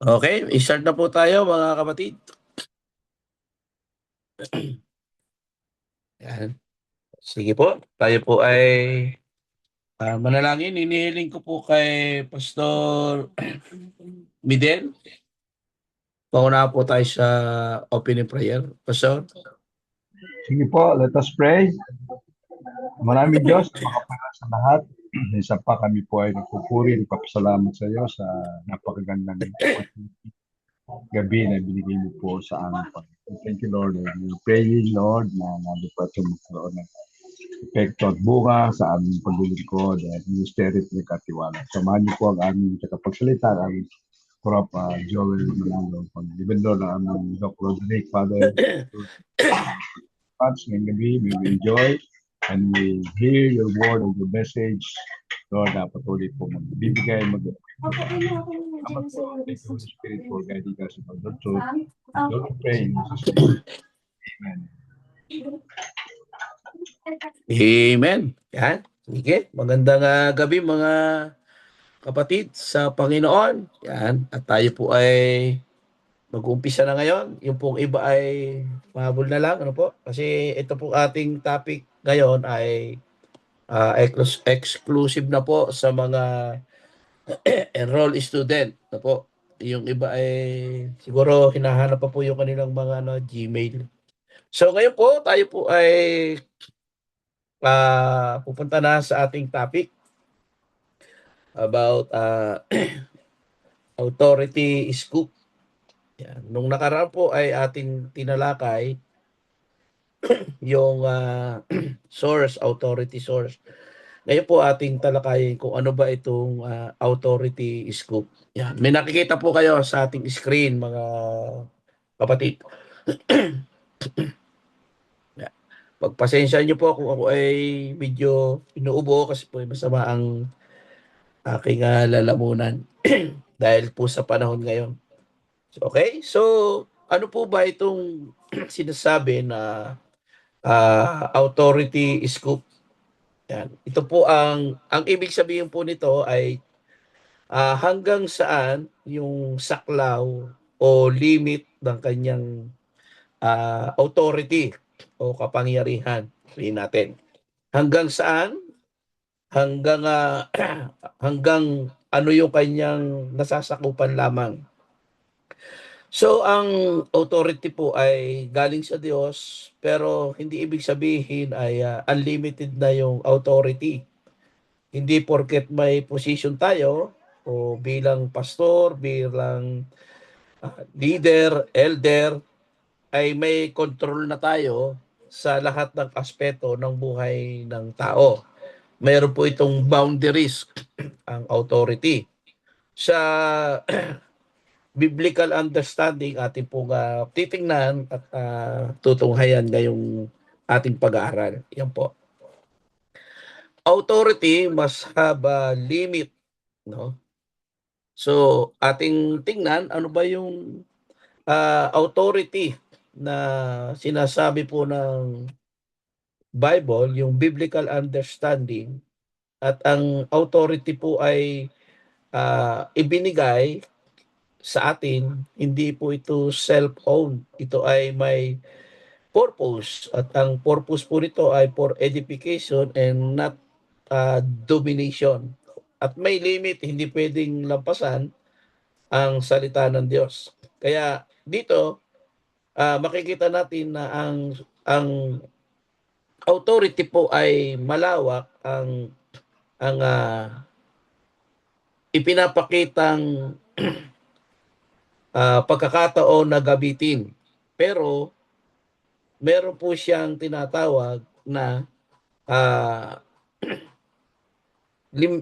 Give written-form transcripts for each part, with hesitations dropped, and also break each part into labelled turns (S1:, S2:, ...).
S1: Okay, start na po tayo mga kapatid. Yan. Sige po, tayo po ay manalangin. Inihiling ko po kay Pastor Midel. Pauna po tayo sa opening prayer. Pastor?
S2: Sige po, let us pray. Maraming Diyos, makapala sa lahat. Isa pa kami po ay nagpupuri, nagpapasalamat sa iyo sa napakagandang gabi na binigay mo po sa amin. Thank you, Lord. We pray, Lord, na nalipad sa magkaroon ng epekto at bunga sa aming paglilingkod at ministerit ng katiwala. Samahan niyo po ang aming tagapagsalita, ang aming Prop Joel Manalo. Pag-ibig ng aming Doc Roderick, Father, much ngayong gabi. We will enjoy and we hear your word and your message. Lord, patuloy po magbibigay, salamat po. Thank you, Holy Spirit, for guiding us in all the truth. Lord, we pray in Jesus' name. Amen.
S1: Amen. Yan. Sige, magandang gabi mga kapatid sa Panginoon. Yan. At tayo po ay mag-uumpisa na ngayon. Yung pong iba ay mahabol na lang. Ano po? Kasi ito po ating topic ngayon ay exclusive na po sa mga enroll student na po. Yung iba ay siguro hinahanap pa po yung kanilang mga Gmail. So ngayon po tayo po ay pupunta na sa ating topic about authority scoop. Yan. Nung nakaraan po ay ating tinalakay yung source, authority source. Ngayon po ating talakayin kung ano ba itong authority scoop. Yan. May nakikita po kayo sa ating screen mga kapatid. Yan. Pagpasensya niyo po kung ako ay medyo inuubo kasi po ay masama ang aking lalamunan dahil po sa panahon ngayon. Okay? So, ano po ba itong sinasabi na authority scoop? Yan. Ito po ang ibig sabihin po nito ay hanggang saan yung saklaw o limit ng kanyang authority o kapangyarihan. Sabihin natin. Hanggang saan? Hanggang hanggang ano yung kanyang nasasakupan lamang. So ang authority po ay galing sa Diyos pero hindi ibig sabihin ay unlimited na yung authority. Hindi porket may position tayo o bilang pastor, bilang leader, elder, ay may control na tayo sa lahat ng aspeto ng buhay ng tao. Mayroon po itong boundaries ang authority. Sa biblical understanding ating pong titingnan at tutunghayan ngayong ating pag-aaral. Yan po. Authority must have a limit, no? So, ating tingnan ano ba yung authority na sinasabi po ng Bible, yung biblical understanding at ang authority po ay ibinigay sa atin, hindi po ito self-owned. Ito ay may purpose at ang purpose po nito ay for edification and not domination. At may limit, hindi pwedeng lampasan ang salita ng Diyos. Kaya dito, makikita natin na ang authority po ay malawak ang ipinapakitang pagkakataon na gabitin. Pero meron po siyang tinatawag na uh,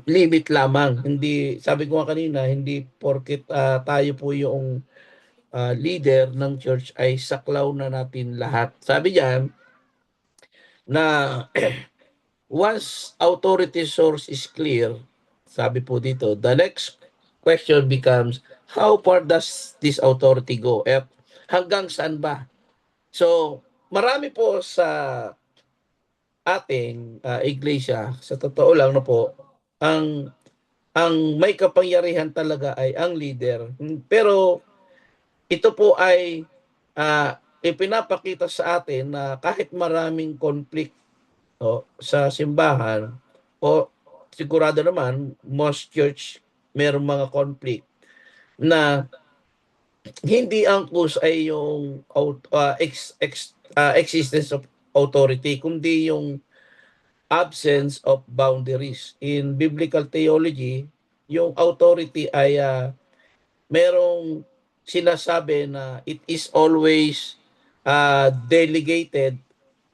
S1: limit lamang. Hindi, sabi ko nga kanina, hindi porket tayo po yung leader ng church ay saklaw na natin lahat. Sabi diyan na once authority source is clear, sabi po dito, the next question becomes, how far does this authority go? Hanggang saan ba? So, marami po sa ating iglesia, sa totoo lang na po, ang ang may kapangyarihan talaga ay ang leader. Pero ito po ay ipinapakita sa atin na kahit maraming conflict sa simbahan, o sigurado naman most church merong mga conflict, na hindi ang cause ay yung existence of authority, kundi yung absence of boundaries. In biblical theology, yung authority ay merong sinasabi na it is always delegated,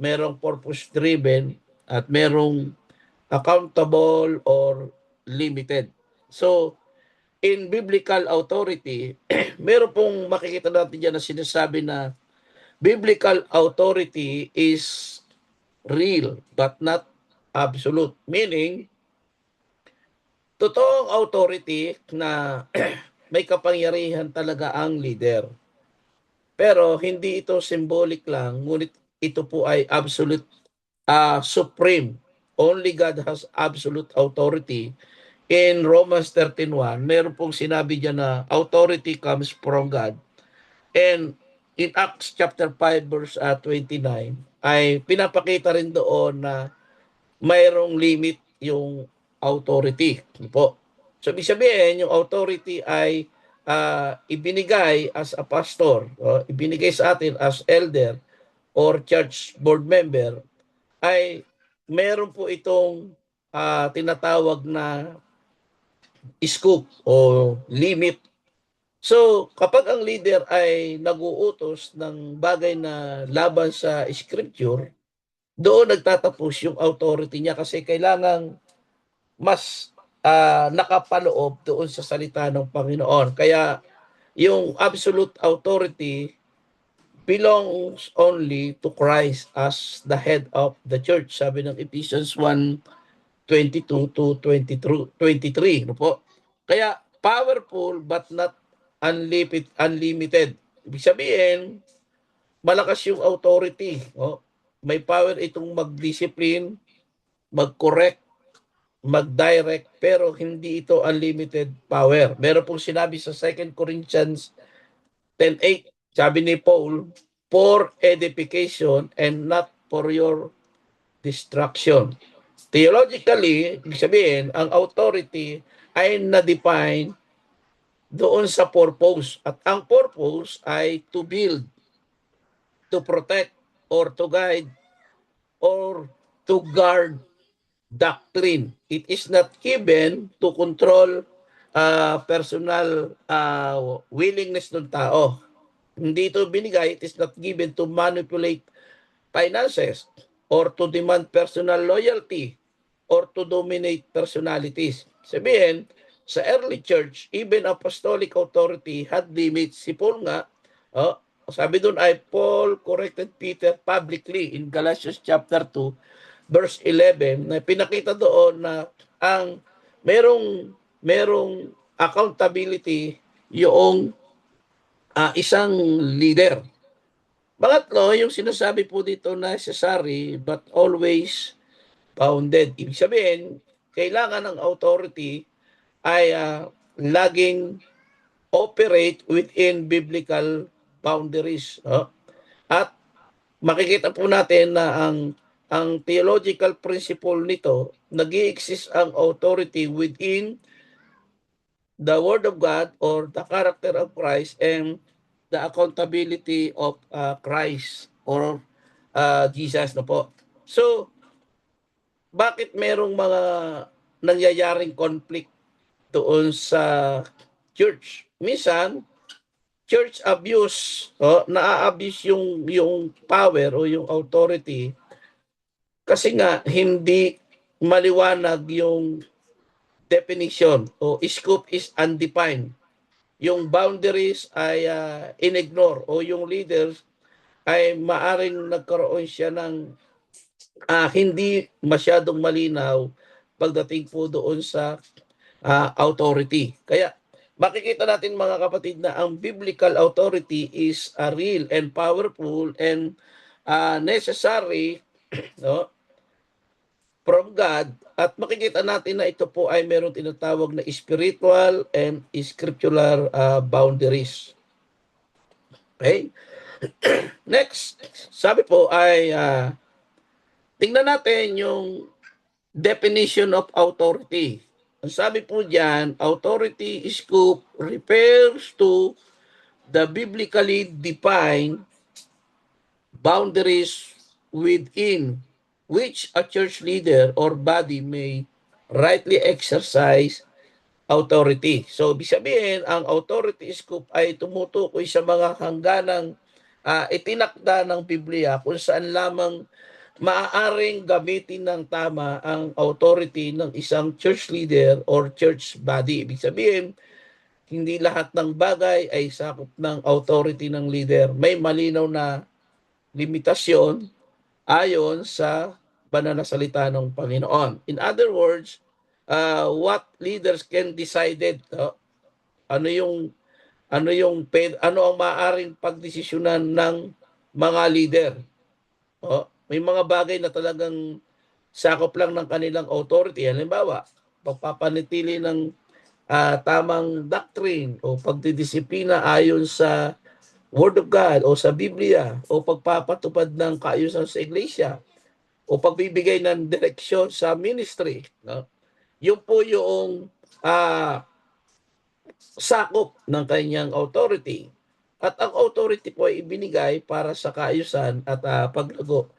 S1: merong purpose driven, at merong accountable or limited. So, in biblical authority, meron pong makikita natin dyan na sinasabi na biblical authority is real but not absolute. Meaning, totoong authority na may kapangyarihan talaga ang leader. Pero hindi ito symbolic lang, ngunit ito po ay absolute, supreme. Only God has absolute authority. In Romans 13:1, meron pong sinabi diyan na authority comes from God. And in Acts chapter 5 verse 29, ay pinapakita rin doon na mayroong limit yung authority. Po. So, ibig sabihin, yung authority ay ibinigay as a pastor, ibinigay sa atin as elder or church board member, ay meron po itong tinatawag na scope o limit. So, kapag ang leader ay nag-uutos ng bagay na laban sa scripture, doon nagtatapos yung authority niya kasi kailangang mas nakapaloob doon sa salita ng Panginoon. Kaya yung absolute authority belongs only to Christ as the head of the church. Sabi ng Ephesians 1:22 to 23. No po? Kaya powerful but not unlimited. Ibig sabihin, malakas yung authority. May power itong mag-discipline, mag-correct, mag-direct, pero hindi ito unlimited power. Meron pong sinabi sa 2 Corinthians 10:8, sabi ni Paul, for edification and not for your destruction. Theologically, ibig sabihin, ang authority ay na-define doon sa purpose. At ang purpose ay to build, to protect, or to guide, or to guard doctrine. It is not given to control personal willingness ng tao. Hindi ito binigay, it is not given to manipulate finances or to demand personal loyalty or to dominate personalities. Sabihin, sa early church, even apostolic authority had limits. Si Paul nga, sabi doon ay Paul corrected Peter publicly in Galatians chapter 2 verse 11, na pinakita doon na ang merong accountability yung isang leader. Pangatlo, yung sinasabi po dito necessary but always bounded. Ibig sabihin, kailangan ng authority ay laging operate within biblical boundaries. At makikita po natin na ang theological principle nito, nag-i-exist ang authority within the Word of God or the character of Christ and the accountability of Christ or Jesus na po. So, bakit merong mga nangyayaring conflict doon sa church? Minsan, church abuse, na-abuse yung power o yung authority kasi nga hindi maliwanag yung definition o scope is undefined. Yung boundaries ay inignore o yung leaders ay maaring nagkaroon siya ng hindi masyadong malinaw pagdating po doon sa authority. Kaya makikita natin mga kapatid na ang biblical authority is real and powerful and necessary, no? from God, at makikita natin na ito po ay meron tinatawag na spiritual and scriptural boundaries. Okay? Next, sabi po ay tingnan natin yung definition of authority. Ang sabi po diyan, authority scope refers to the biblically defined boundaries within which a church leader or body may rightly exercise authority. So, ibig sabihin, ang authority scope ay tumutukoy sa mga hangganang itinakda ng Biblia kung saan lamang maaaring gamitin ng tama ang authority ng isang church leader or church body. Ibig sabihin, hindi lahat ng bagay ay sakop ng authority ng leader. May malinaw na limitasyon ayon sa banal na salita ng Panginoon. In other words, what leaders can decided, ano yung ano ang maaaring pagdesisyonan ng mga leader. May mga bagay na talagang sakop lang ng kanilang authority. Halimbawa, pagpapanatili ng tamang doctrine o pagdidisiplina ayon sa Word of God o sa Biblia o pagpapatupad ng kaayusan sa iglesia o pagbibigay ng direksyon sa ministry. No? Yun po yung sakop ng kanyang authority. At ang authority po ay ibinigay para sa kaayusan at paglago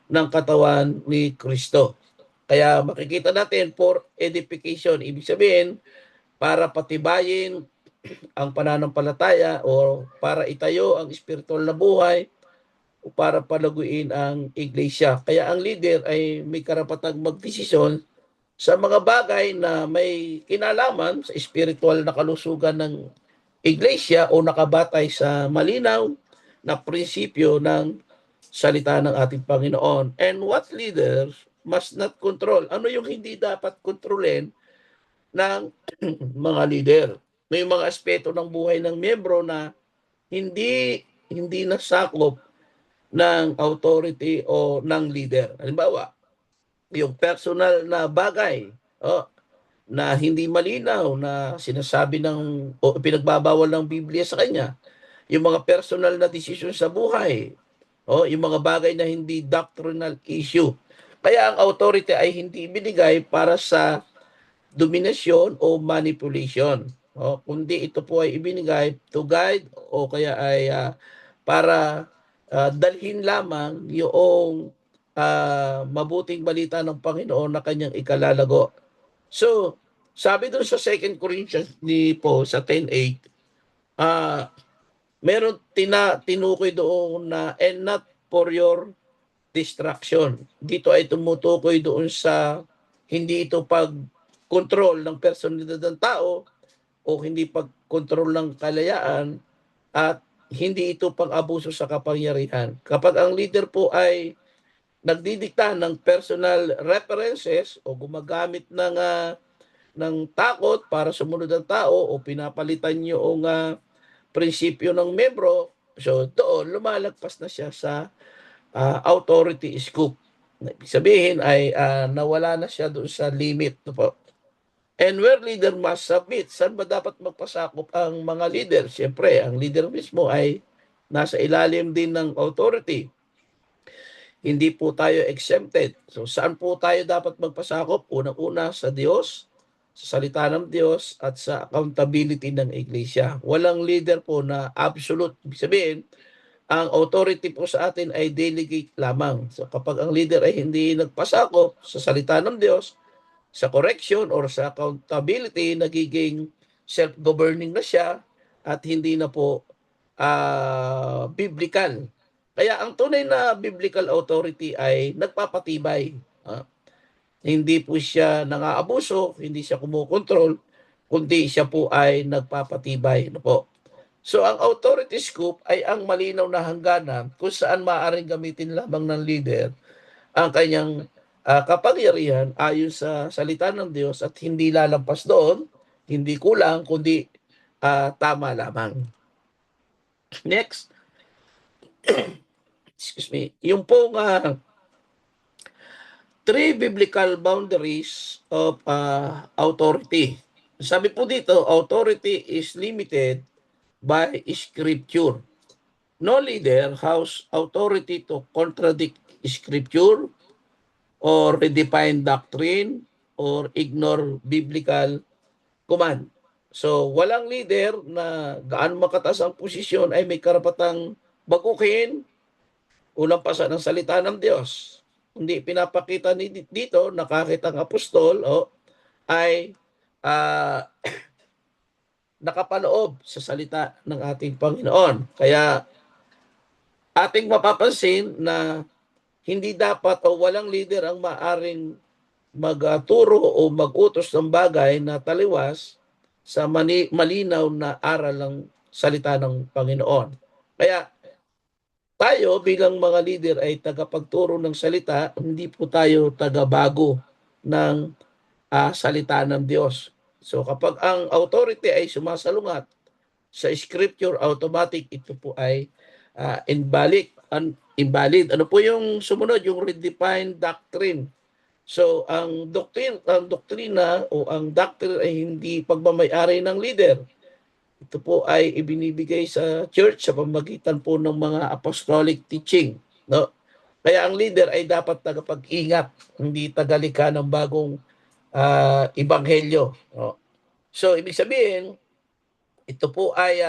S1: ng katawan ni Kristo. Kaya makikita natin for edification, ibig sabihin para patibayin ang pananampalataya o para itayo ang espiritual na buhay o para palaguin ang iglesia. Kaya ang leader ay may karapatang magdesisyon sa mga bagay na may kinalaman sa espiritual na kalusugan ng iglesia o nakabatay sa malinaw na prinsipyo ng salita ng ating Panginoon. And what leaders must not control? Ano yung hindi dapat kontrolin ng mga leader? May mga aspeto ng buhay ng miyembro na hindi nasakop ng authority o ng leader. Halimbawa, yung personal na bagay na hindi malinaw na sinasabi ng o pinagbabawal ng Biblia sa kanya. Yung mga personal na desisyon sa buhay. Yung mga bagay na hindi doctrinal issue. Kaya ang authority ay hindi binigay para sa dominasyon o manipulation. Kundi ito po ay ibinigay to guide o kaya ay para dalhin lamang yung mabuting balita ng Panginoon na kanyang ikalalago. So, sabi doon sa 2 Corinthians ni Paul sa 10:8, meron tinukoy doon na and not for your distraction. Dito ay tumutukoy doon sa hindi ito pag-control ng personalidad ng tao o hindi pag-control ng kalayaan at hindi ito pang-abuso sa kapangyarihan. Kapag ang leader po ay nagdidikta ng personal references o gumagamit ng takot para sumunod ang tao o pinapalitan yung prinsipyo ng membro, so doon lumalagpas na siya sa authority scope. Ibig sabihin ay nawala na siya doon sa limit. Po. And where leader must submit, saan ba dapat magpasakop ang mga leader? Siyempre, ang leader mismo ay nasa ilalim din ng authority. Hindi po tayo exempted. So saan po tayo dapat magpasakop? Unang-una sa Diyos, sa salita ng Diyos at sa accountability ng iglesia. Walang leader po na absolute. Ibig sabihin, ang authority po sa atin ay delegate lamang. So kapag ang leader ay hindi nagpasakop sa salita ng Diyos, sa correction or sa accountability, nagiging self-governing na siya at hindi na po biblical. Kaya ang tunay na biblical authority ay nagpapatibay. Hindi po siya nang-aabuso, hindi siya kumukontrol, kundi siya po ay nagpapatibay. Ano po? So ang authority scope ay ang malinaw na hangganan kung saan maaaring gamitin lamang ng leader ang kanyang kapangyarihan ayon sa salita ng Diyos at hindi lalampas doon, hindi kulang, kundi tama lamang. Next, excuse me, yung pong three biblical boundaries of authority. Sabi po dito, authority is limited by scripture. No leader has authority to contradict scripture or redefine doctrine or ignore biblical command. So, walang leader na gaano makataas ang posisyon ay may karapatang baguhin o lampasan ang salita ng Diyos. Hindi pinapakita dito na kahit ang apostol ay ah, nakapaloob sa salita ng ating Panginoon. Kaya ating mapapansin na hindi dapat o walang leader ang maaring magturo o mag-utos ng bagay na taliwas sa malinaw na aral ng salita ng Panginoon. Kaya tayo bilang mga leader ay tagapagturo ng salita, hindi po tayo tagabago ng salita ng Diyos. So kapag ang authority ay sumasalungat sa scripture, automatic ito po ay invalid. Ano po yung sumunod? Yung redefined doctrine. So ang doktrina o ang doctrine ay hindi pagmamay-ari ng leader. Ito po ay ibinibigay sa church sa pamamagitan po ng mga apostolic teaching, no? Kaya ang leader ay dapat tagapag-ingat, hindi tagalika ng bagong ebanghelyo, no? So ibig sabihin, ito po ay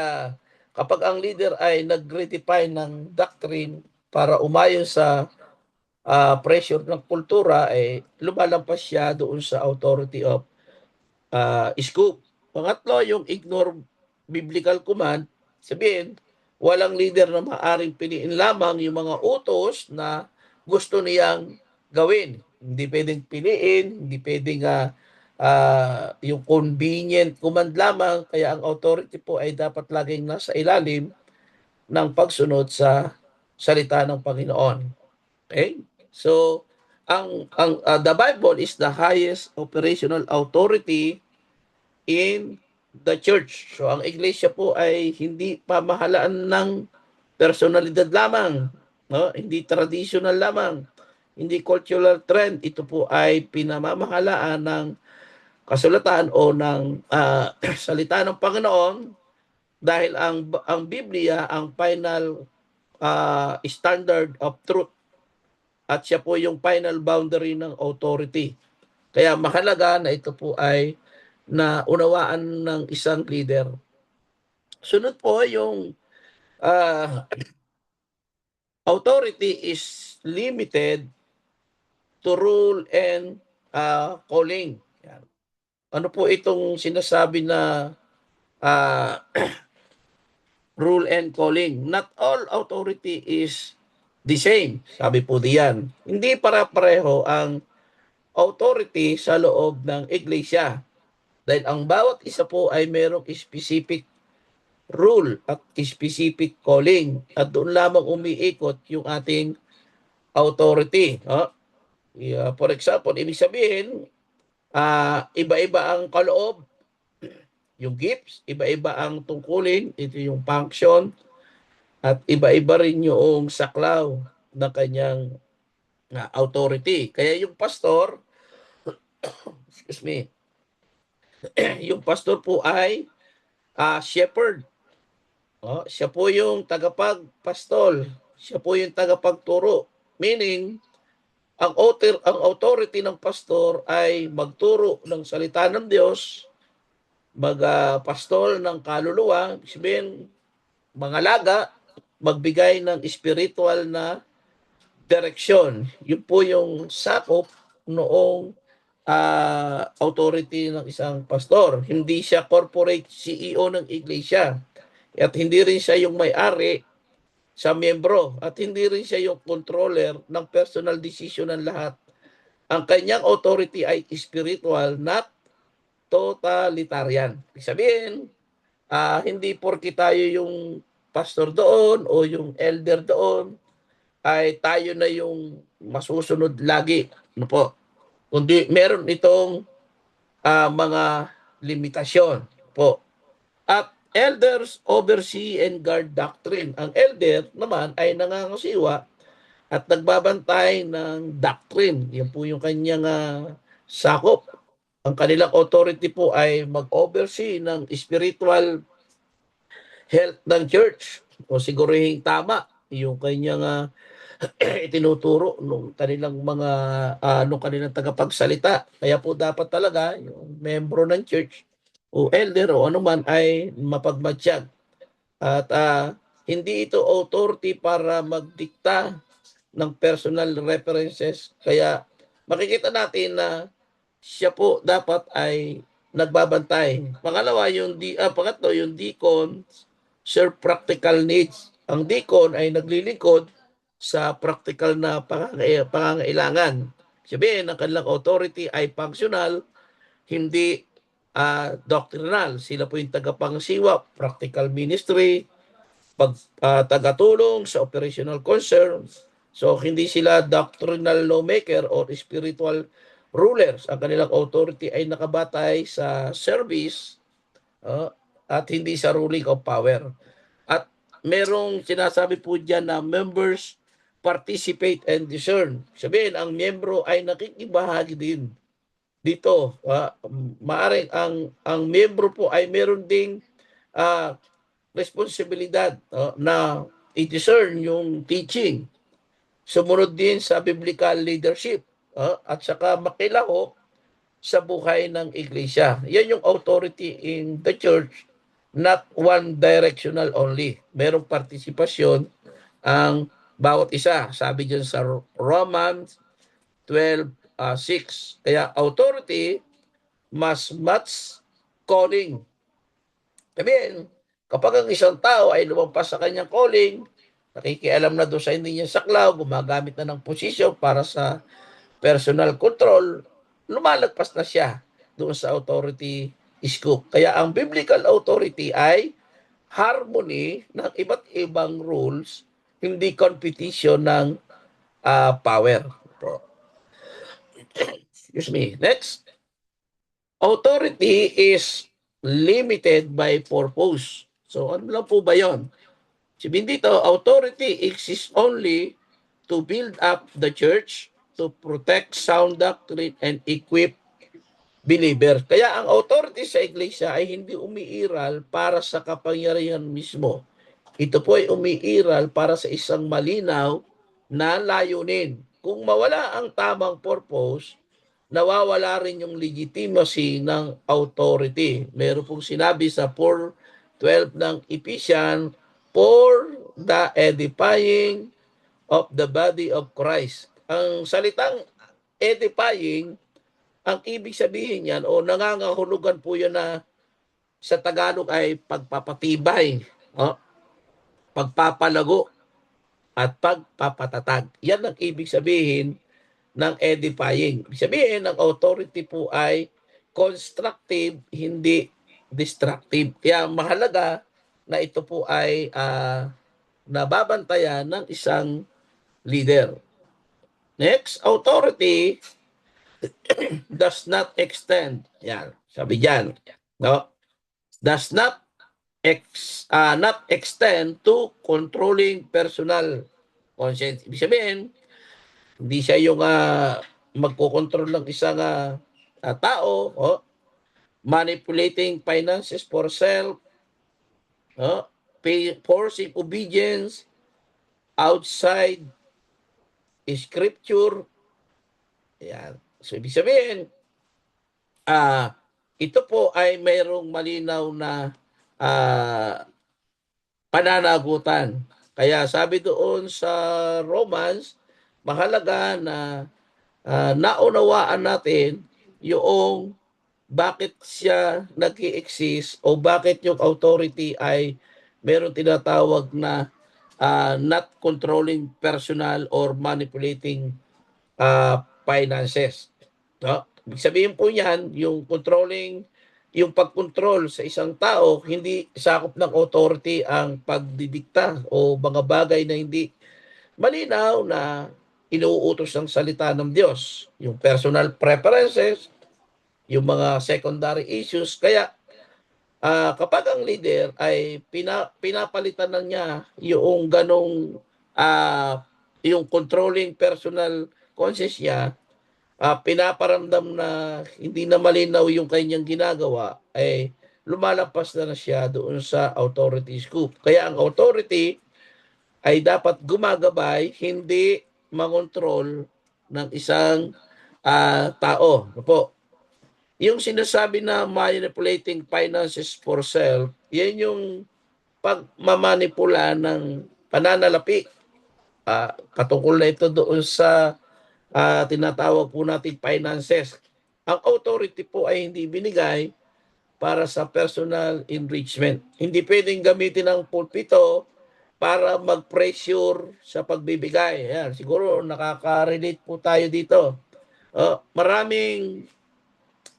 S1: kapag ang leader ay nag-redefine ng doctrine para umayon sa pressure ng kultura, lumalampas siya doon sa authority of scope. Pangatlo, yung ignore biblical command, sabihin, walang leader na maaring piliin lamang yung mga utos na gusto niyang gawin. Hindi pwedeng piliin, hindi pwedeng yung convenient command lamang, kaya ang authority po ay dapat laging nasa ilalim ng pagsunod sa salita ng Panginoon. Okay? So, the Bible is the highest operational authority in the church. So ang iglesia po ay hindi pamahalaan ng personalidad lamang, no? Hindi traditional lamang, hindi cultural trend. Ito po ay pinamamahalaan ng kasulatan o ng salita ng Panginoon, dahil ang Biblia ang final standard of truth at siya po yung final boundary ng authority. Kaya mahalaga na ito po ay na unawaan ng isang leader. Sunod po yung authority is limited to rule and calling. Yan. Ano po itong sinasabi na rule and calling? Not all authority is the same. Sabi po diyan. Hindi para-pareho ang authority sa loob ng iglesia. Dahil ang bawat isa po ay merong specific rule at specific calling. At doon lamang umiikot yung ating authority. For example, ibig sabihin, iba-iba ang kaloob, yung gifts, iba-iba ang tungkulin, ito yung function, at iba-iba rin yung saklaw ng kanyang authority. Kaya yung pastor, excuse me, yung pastor po ay shepherd. Siya po yung tagapagpastol. Siya po yung tagapagturo. Meaning, ang authority ng pastor ay magturo ng salita ng Diyos, magpastol ng kaluluwa, sabihin, mangalaga, magbigay ng spiritual na direksyon. Yun po yung sakop noong authority ng isang pastor. Hindi siya corporate CEO ng iglesia. At hindi rin siya yung may-ari sa miyembro. At hindi rin siya yung controller ng personal decision ng lahat. Ang kanyang authority ay spiritual, not totalitarian. Ibig sabihin, hindi porke tayo yung pastor doon o yung elder doon, ay tayo na yung masusunod lagi. Ano po? Kundi meron itong mga limitasyon po. At elders oversee and guard doctrine. Ang elder naman ay nangangasiwa at nagbabantay ng doctrine. Yan po yung kanyang sakop. Ang kanilang authority po ay mag-oversee ng spiritual health ng church o siguruhin tama yung kanyang itinuturo nung kanilang mga nung kanilang tagapagsalita. Kaya po dapat talaga yung membro ng church o elder o anuman ay mapagmatsyag at hindi ito authority para magdikta ng personal references. Kaya makikita natin na siya po dapat ay nagbabantay. Pangatlo, yung deacon serve practical needs. Ang deacon ay naglilingkod sa practical na pangangailangan. Sabihin, ang kanilang authority ay functional, hindi doctrinal. Sila po yung tagapangsiwa, practical ministry, tagatulong sa operational concerns. So, hindi sila doctrinal lawmaker or spiritual rulers. Ang kanilang authority ay nakabatay sa service at hindi sa ruling of power. At merong sinasabi po dyan na members participate and discern. Sabihin, ang miyembro ay nakikibahagi din dito. Maaring ang miyembro po ay meron ding responsibilidad na i-discern yung teaching. Sumunod din sa biblical leadership at saka makilahok sa buhay ng iglesia. Yan yung authority in the church, not one directional only. Merong partisipasyon ang bawat isa. Sabi dyan sa Romans 12:6. Kaya authority must match calling. Sabihin, kapag ang isang tao ay lumampas sa kanyang calling, nakikialam na doon sa hindi niya saklaw, gumagamit na ng posisyon para sa personal control, lumalagpas na siya doon sa authority scope. Kaya ang biblical authority ay harmony ng iba't ibang rules, hindi competition ng power. Excuse me. Next, authority is limited by purpose. So ano lang po ba yon? Sabihin dito, authority exists only to build up the church, to protect sound doctrine, and equip believer. Kaya ang authority sa iglesia ay hindi umiiral para sa kapangyarihan mismo. Ito po ay umiiral para sa isang malinaw na layunin. Kung mawala ang tamang purpose, nawawala rin yung legitimacy ng authority. Meron pong sinabi sa 4:12 ng Ephesians, for the edifying of the body of Christ. Ang salitang edifying, ang ibig sabihin yan o nangangahulugan po yan na sa Tagalog ay pagpapatibay, pagpapalago at pagpapatatag. Yan ang ibig sabihin ng edifying. Ibig sabihin, ang authority po ay constructive, hindi destructive. Kaya mahalaga na ito po ay nababantayan ng isang leader. Next, authority does not extend. Yan, sabi diyan, no? Does not extend to controlling personal conscience. Ibig sabihin, hindi siya yung magkokontrol ng isang tao, manipulating finances for self, forcing obedience outside scripture. Yan. So, ibig sabihin, ito po ay mayroong malinaw na pananagutan. Kaya sabi doon sa Romans, mahalaga na naunawaan natin yung bakit siya nag-i-exist o bakit yung authority ay meron tinatawag na not controlling personal or manipulating finances. No? Ibig sabihin po yan, yung controlling, yung pag-control sa isang tao, hindi sakop ng authority ang pagdidikta o mga bagay na hindi malinaw na inuutos ng salita ng Diyos. Yung personal preferences, yung mga secondary issues. Kaya kapag ang leader ay pinapalitan na niya yung ganong yung controlling personal conscience niya, pinaparamdam na hindi na malinaw yung kanyang ginagawa, ay lumalampas na siya doon sa authority scope. Kaya ang authority ay dapat gumagabay, hindi mangontrol ng isang tao. Opo. Yung sinasabi na manipulating finances for self, yan yung pagmamanipula ng pananalapi. Patungkol na ito doon sa tinatawag po natin finances. Ang authority po ay hindi binigay para sa personal enrichment. Hindi pwedeng gamitin ang pulpito para mag-pressure sa pagbibigay. Ayan, siguro nakaka-relate po tayo dito. Maraming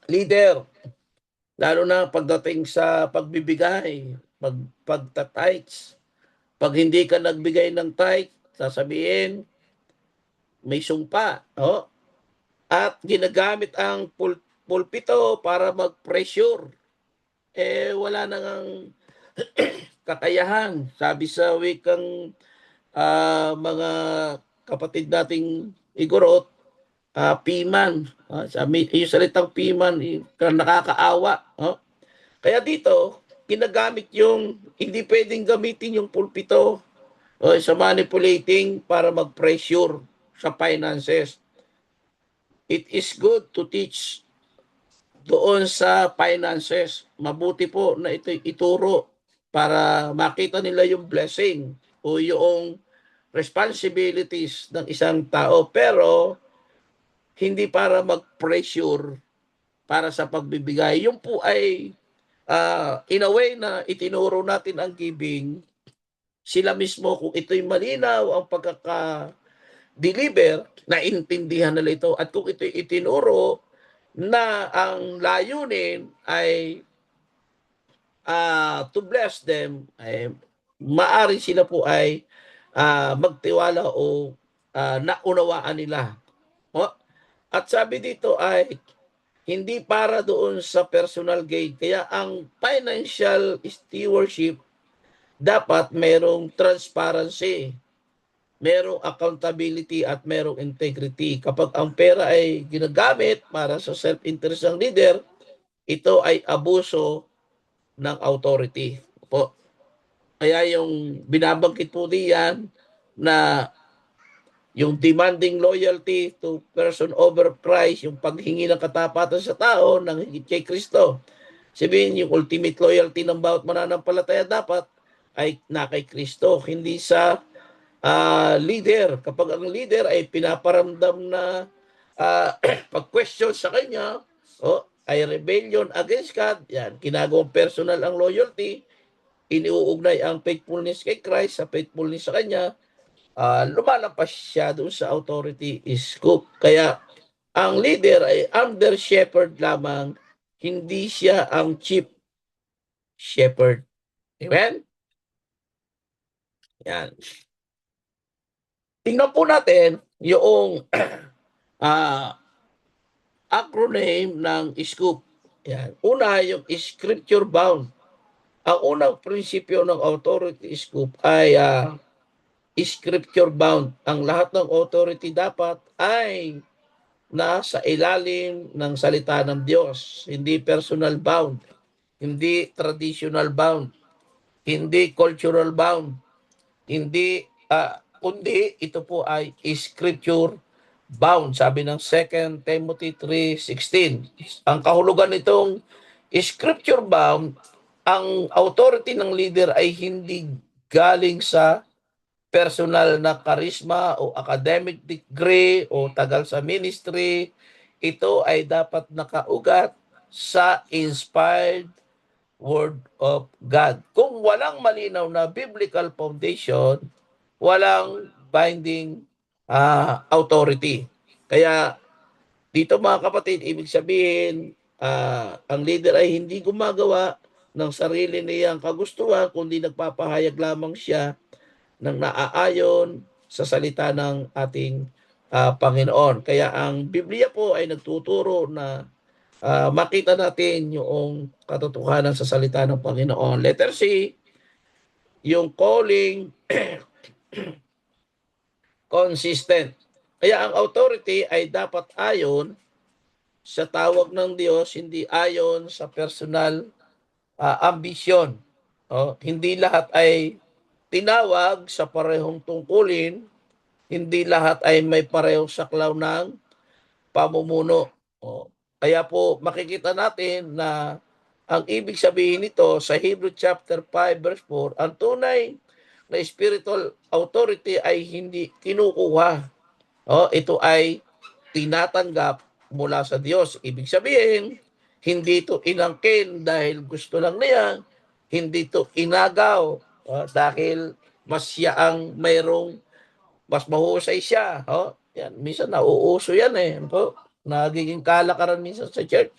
S1: leader, lalo na pagdating sa pagbibigay, pagta-tithes. Pag hindi ka nagbigay ng tithe, sasabihin, may sumpa. At ginagamit ang pulpito para mag-pressure. Wala nang kakayahan. Sabi sa wikang mga kapatid nating Igorot, piman. Yung salitang piman, nakakaawa. Kaya dito, ginagamit yung, hindi pwedeng gamitin yung pulpito sa manipulating para mag-pressure sa finances. It is good to teach doon sa finances. Mabuti po na ito ituro para makita nila yung blessing o yung responsibilities ng isang tao, pero hindi para mag-pressure para sa pagbibigay. Yung po ay in a way na itinuro natin ang giving, sila mismo kung ito'y malinaw ang pagkaka-deliver, naintindihan nila ito. At kung ito'y itinuro na ang layunin ay to bless them, ay maari sila po ay magtiwala o naunawaan nila. At sabi dito ay hindi para doon sa personal gain. Kaya ang financial stewardship dapat merong transparency, merong accountability at merong integrity. Kapag ang pera ay ginagamit para sa self-interest ng leader, ito ay abuso ng authority. Po. Kaya yung binabanggit po diyan na yung demanding loyalty to person over Christ, yung paghingi ng katapatan sa tao ng higit kay Kristo. Sabihin, yung ultimate loyalty ng bawat mananampalataya dapat ay na kay Kristo, hindi sa leader. Kapag ang leader ay pinaparamdam na pag-question sa kanya, ay rebellion against God, yan, ginagawang personal ang loyalty, iniuugnay ang faithfulness kay Christ sa faithfulness sa kanya, lumalampas siya doon sa authority scope. Kaya ang leader ay under shepherd lamang, hindi siya ang chief shepherd. Amen? Yan. Tingnan po natin yung acronym ng scoop. Yan. Una, yung scripture bound. Ang unang prinsipyo ng authority scoop ay scripture bound. Ang lahat ng authority dapat ay nasa ilalim ng salita ng Diyos. Hindi personal bound, hindi traditional bound, hindi cultural bound, hindi, kundi ito po ay scripture bound. Sabi ng 2 Timothy 3:16. Ang kahulugan nitong scripture bound, ang authority ng leader ay hindi galing sa personal na karisma o academic degree o tagal sa ministry. Ito ay dapat nakaugat sa inspired Word of God. Kung walang malinaw na biblical foundation, walang binding authority. Kaya dito mga kapatid, ibig sabihin, ang leader ay hindi gumagawa ng sarili niyang kagustuhan, kundi nagpapahayag lamang siya ng naaayon sa salita ng ating Panginoon. Kaya ang Biblia po ay nagtuturo na makita natin yung katotohanan sa salita ng Panginoon. Letter C, yung calling consistent. Kaya ang authority ay dapat ayon sa tawag ng Diyos, hindi ayon sa personal ambisyon. Hindi lahat ay tinawag sa parehong tungkulin, hindi lahat ay may parehong saklaw ng pamumuno. Kaya po makikita natin na ang ibig sabihin nito sa Hebrew chapter 5 verse 4, ang tunay na spiritual authority ay hindi kinukuha. Ito ay tinatanggap mula sa Diyos. Ibig sabihin, hindi ito inangkin dahil gusto lang niya, hindi ito inagaw dahil mas siya ang mayroong mas mahusay siya. Yan, minsan nauuso yan nagiging kalakaran minsan sa church.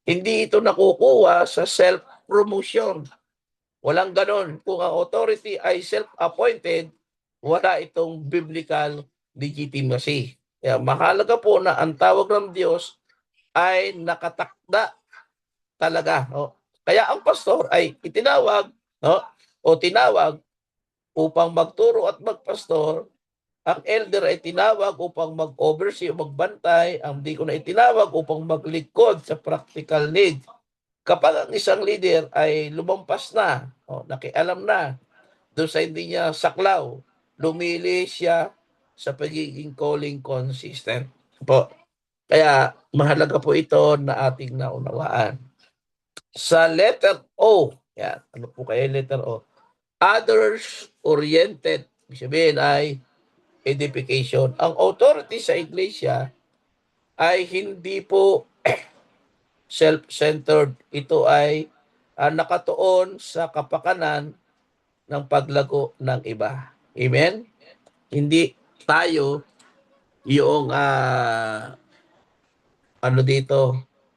S1: Hindi ito nakukuha sa self-promotion. Walang ganon. Kung ang authority ay self-appointed, wala itong biblical legitimacy. Kaya mahalaga po na ang tawag ng Diyos ay nakatakda talaga. Kaya ang pastor ay itinawag o tinawag upang magturo at magpastor. Ang elder ay tinawag upang mag-oversee o magbantay. Ang deacon ay tinawag upang maglikod sa practical need. Kapag ang isang leader ay lumampas na, nakialam na, doon sa hindi niya saklaw, lumili siya sa pagiging calling consistent. Kaya mahalaga po ito na ating naunawaan. Sa letter O, yan, ano po kaya letter O? Others-oriented, ibig sabihin ay edification. Ang authority sa iglesia ay hindi po self-centered. Ito ay nakatuon sa kapakanan ng paglago ng iba. Amen? Hindi tayo yung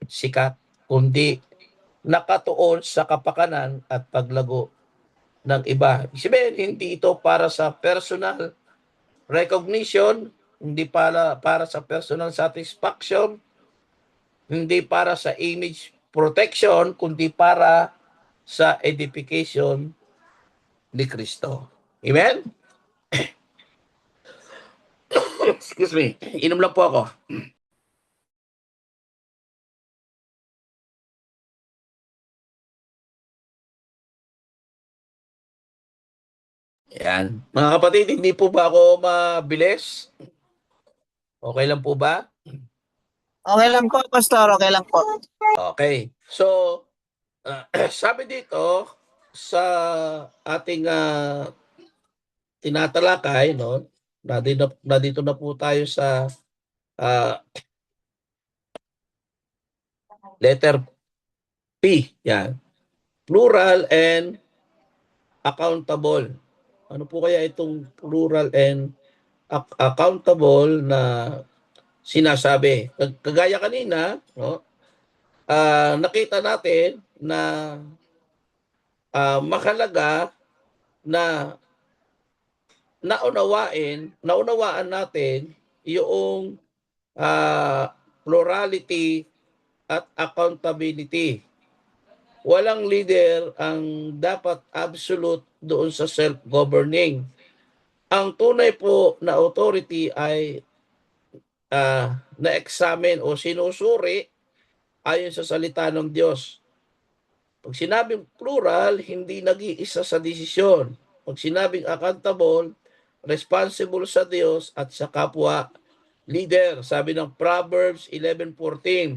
S1: sikat, kundi nakatuon sa kapakanan at paglago ng iba. Ibig sabihin, hindi ito para sa personal recognition, hindi para sa personal satisfaction, hindi para sa image protection, kundi para sa edification ni Kristo. Amen? Excuse me. Inom lang po ako. Yan. Mga kapatid, hindi po ba ako mabilis? Okay lang po ba?
S3: Okay lang po, Pastor. Okay lang po.
S1: Okay. So, sabi dito sa ating tinatalakay, no? Nandito na po tayo sa letter P. Yan. Plural and accountable. Ano po kaya itong plural and accountable na sinasabi? Kagaya kanina, nakita natin na mahalaga na naunawaan natin yung plurality at accountability. Walang leader ang dapat absolute doon sa self-governing. Ang tunay po na authority ay na-examine o sinusuri ayon sa salita ng Diyos. Pag sinabing plural, hindi nag-iisa sa desisyon. Pag sinabing accountable, responsible sa Diyos at sa kapwa leader. Sabi ng Proverbs 11:14,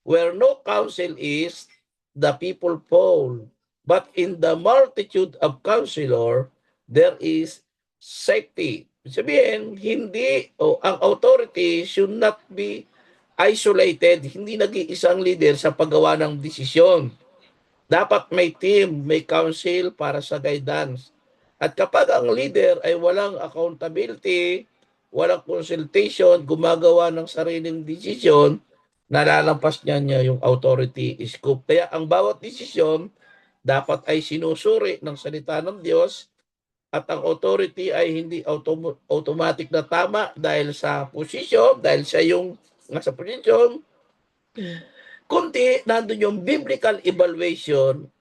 S1: where no counsel is, the people fall. But in the multitude of counselor, there is safety. Sabihin, ang authority should not be isolated. Hindi nag-iisang leader sa paggawa ng desisyon. Dapat may team, may council para sa guidance. At kapag ang leader ay walang accountability, walang consultation, gumagawa ng sariling desisyon, nalalampas niya yung authority scope. Kaya ang bawat desisyon dapat ay sinusuri ng salita ng Diyos at ang authority ay hindi automatic na tama dahil sa posisyon, dahil siya yung nasa posisyon, kundi nandun yung biblical evaluation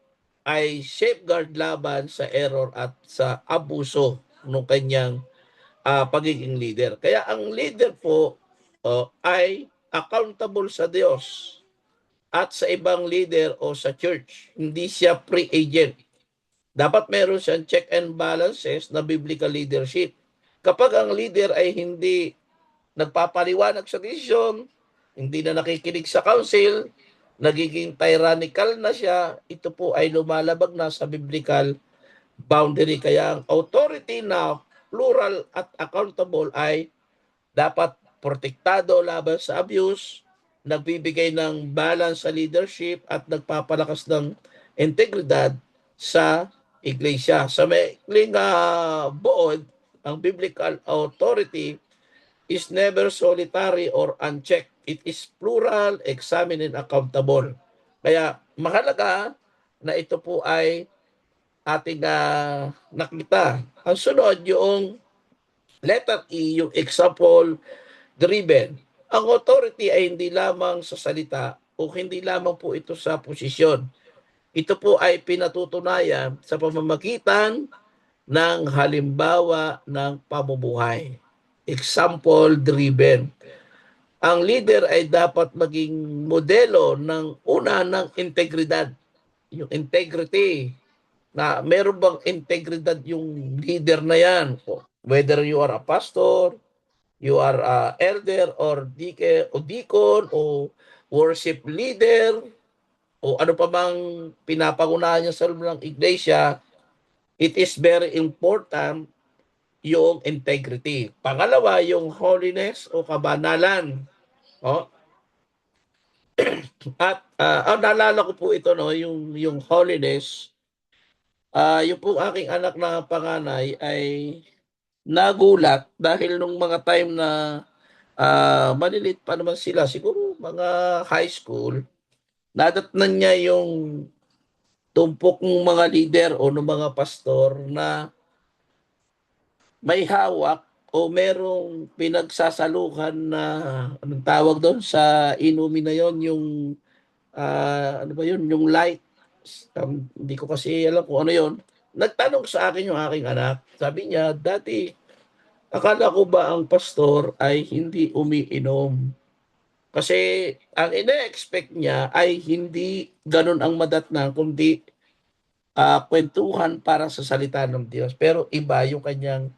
S1: ay safeguard laban sa error at sa abuso ng kanyang pagiging leader. Kaya ang leader po ay accountable sa Diyos at sa ibang leader o sa church. Hindi siya free agent. Dapat meron siyang check and balances na biblical leadership. Kapag ang leader ay hindi nagpapaliwanag sa desisyon, hindi na nakikinig sa council, nagiging tyrannical na siya, ito po ay lumalabag na sa biblical boundary. Kaya ang authority na plural at accountable ay dapat protektado laban sa abuse, nagbibigay ng balance sa leadership at nagpapalakas ng integridad sa iglesia. Sa maikling buod, ang biblical authority is never solitary or unchecked. It is plural, examined, and accountable. Kaya mahalaga na ito po ay ating nakita. Ang sunod, yung letter E, yung example driven. Ang authority ay hindi lamang sa salita o hindi lamang po ito sa posisyon. Ito po ay pinatutunayan sa pamamagitan ng halimbawa ng pamumuhay. Example driven. Ang leader ay dapat maging modelo ng una ng integridad. Yung integrity, na meron bang integridad yung leader na yan? Whether you are a pastor, you are a elder or deacon o worship leader o ano pa bang pinapangunahan niya sa loob ng iglesia, it is very important yung integrity. Pangalawa, yung holiness o kabanalan. Oh. At naalala ko po ito, no, yung holiness. Yung po aking anak na panganay ay nagulat dahil nung mga time na malilit pa naman sila, siguro mga high school, nadatnan niya yung tumpok ng mga leader o ng mga pastor na may hawak o merong pinagsasalukan na anong tawag doon sa inumin na yon, yung ano ba yun, yung light. Hindi ko kasi alam kung ano yon. Nagtanong sa akin yung aking anak. Sabi niya, dati akala ko ba ang pastor ay hindi umiinom? Kasi ang ine-expect niya ay hindi ganun ang madatnang, kundi kwentuhan para sa salita ng Diyos. Pero iba yung kanyang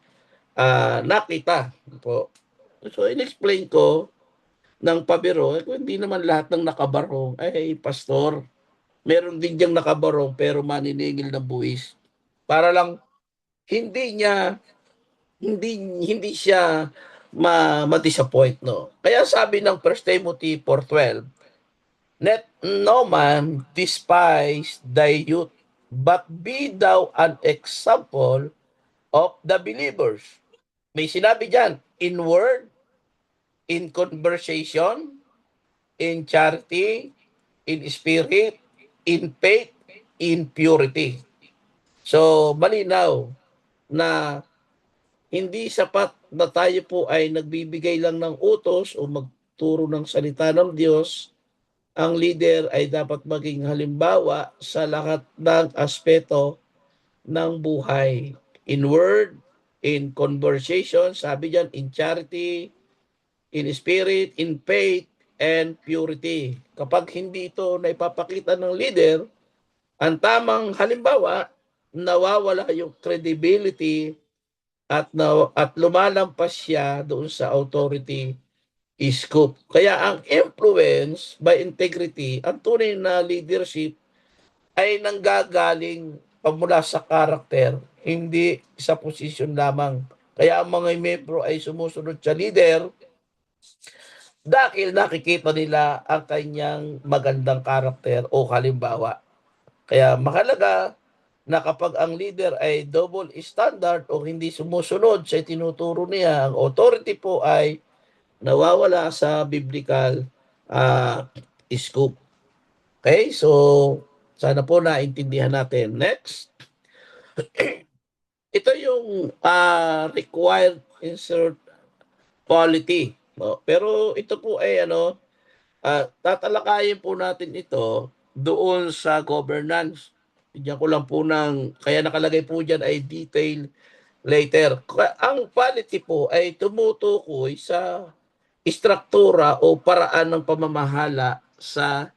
S1: nakita po. So, in-explain ko ng pabiro, kung hindi naman lahat ng nakabarong ay pastor. Meron din diyang nakabarong pero maniningil ng buwis. Para lang hindi niya hindi siya ma-disappoint, no. Kaya sabi ng 1 Timothy 4:12, let no man despise thy youth, but be thou an example of the believers. May sinabi diyan, in word, in conversation, in charity, in spirit, in faith, in purity. So, malinaw na hindi sapat na tayo po ay nagbibigay lang ng utos o magturo ng salita ng Diyos. Ang leader ay dapat maging halimbawa sa lahat ng aspeto ng buhay. In word, in conversation, sabi diyan, in charity, in spirit, in faith, and purity. Kapag hindi ito naipapakita ng leader, ang tamang halimbawa, nawawala yung credibility at lumalampas siya doon sa authority scope. Kaya ang influence by integrity, ang tunay na leadership ay nanggagaling pamula sa karakter, hindi sa posisyon lamang. Kaya ang mga membro ay sumusunod sa leader dahil nakikita nila ang kanyang magandang karakter o halimbawa. Kaya mahalaga na kapag ang leader ay double standard o hindi sumusunod sa tinuturo niya, ang authority po ay nawawala sa biblical scope. Okay, so sana po naintindihan natin. Next. Ito yung required insert quality. No? Pero ito po ay tatalakayin po natin ito doon sa governance. Bigyan ko lang po kaya nakalagay po dyan ay detail later. Ang polity po ay tumutukoy sa istruktura o paraan ng pamamahala sa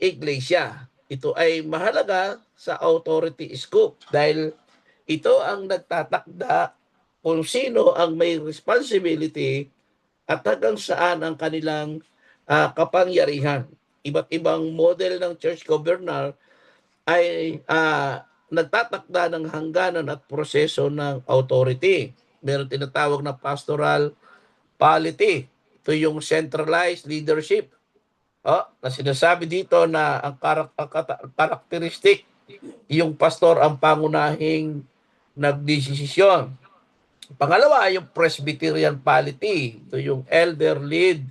S1: iglesia. Ito ay mahalaga sa authority scope dahil ito ang nagtatakda kung sino ang may responsibility at hanggang saan ang kanilang kapangyarihan. Iba't ibang model ng church governor ay nagtatakda ng hangganan at proseso ng authority. Meron tinatawag na pastoral polity. Ito yung centralized leadership. Na sinasabi dito na ang karakteristik, yung pastor ang pangunahing nagdesisyon. Pangalawa, yung Presbyterian polity. Ito yung elder-led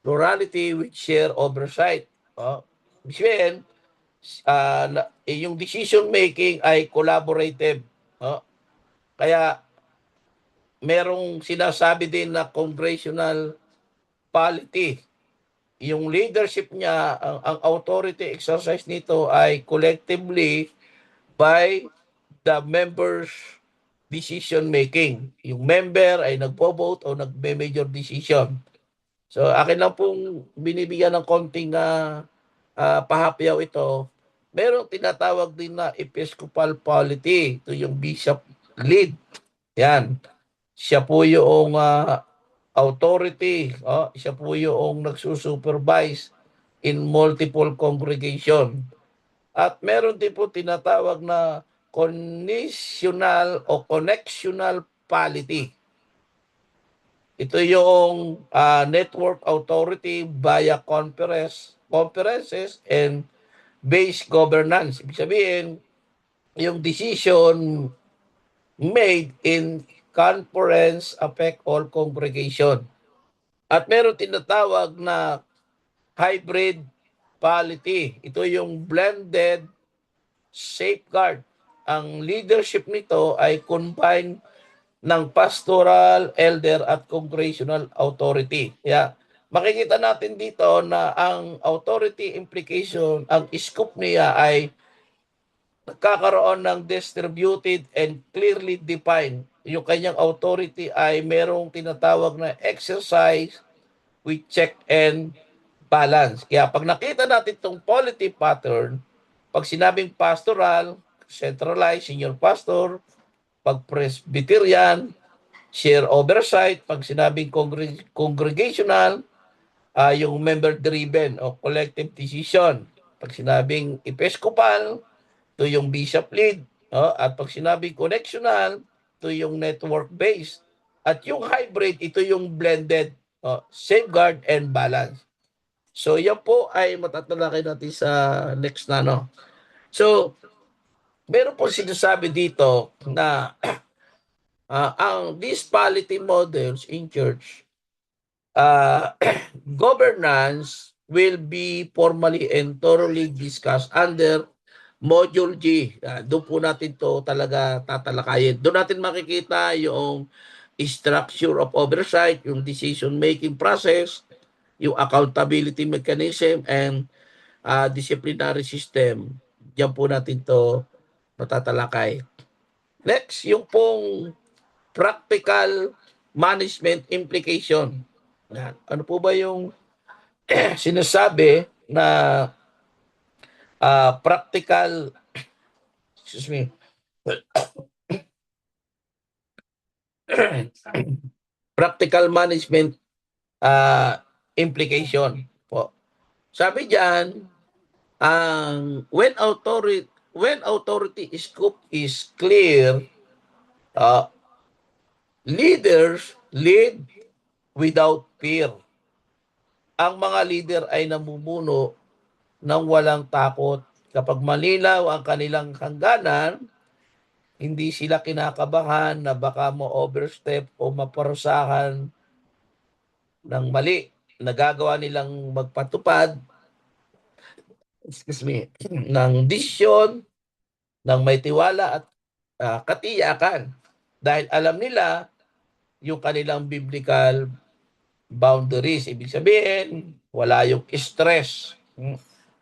S1: plurality with share oversight. Ibig yung decision making ay collaborative. Kaya merong sinasabi din na congressional polity. Yung leadership niya, ang authority exercise nito ay collectively by the members decision making. Yung member ay nagpo-vote o nagme-major decision. So akin lang pong binibigyan ng konting pahapyaw ito. Merong tinatawag din na episcopal polity. Ito yung bishop lead. Yan. Siya po yung authority. Siya po yung nagsusupervise in multiple congregation. At meron din po tinatawag na conditional o connectional polity. Ito yung network authority via conferences and based governance. Ibig sabihin, yung decision made in conference affect all congregation. At meron tinatawag na hybrid polity. Ito yung blended safeguard. Ang leadership nito ay combined ng pastoral, elder at congregational authority. Makikita natin dito na ang authority implication, ang scope niya ay nagkakaroon ng distributed and clearly defined. Yung kanyang authority ay merong tinatawag na exercise with check and balance. Kaya pag nakita natin itong polity pattern, pag sinabing pastoral, centralized, senior pastor, pag Presbyterian, share oversight, pag sinabing congregational, yung member-driven o collective decision. Pag sinabing Episcopal, ito yung bishop lead. At pag sinabing connectional, ito yung network-based. At yung hybrid, ito yung blended, safeguard and balance. So yan po ay matatalakay natin sa next na. So, meron po sinasabi dito na these polity models in church, governance will be formally and thoroughly discussed under Module G. Doon po natin to talaga tatalakayin. Doon natin makikita yung structure of oversight, yung decision-making process, yung accountability mechanism, and disciplinary system. Diyan po natin to matatalakay. Next, yung pong practical management implication. Ano po ba yung sinasabi na practical practical management implication po. Sabi diyan, when authority scope is clear, leaders lead without fear. Ang mga leader ay namumuno ng walang takot. Kapag malinaw ang kanilang hangganan, hindi sila kinakabahan na baka mo-overstep o maparusahan ng mali. Nagagawa nilang magpatupad ng desisyon, ng may tiwala at katiyakan. Dahil alam nila yung kanilang biblical boundaries. Ibig sabihin, wala yung stress.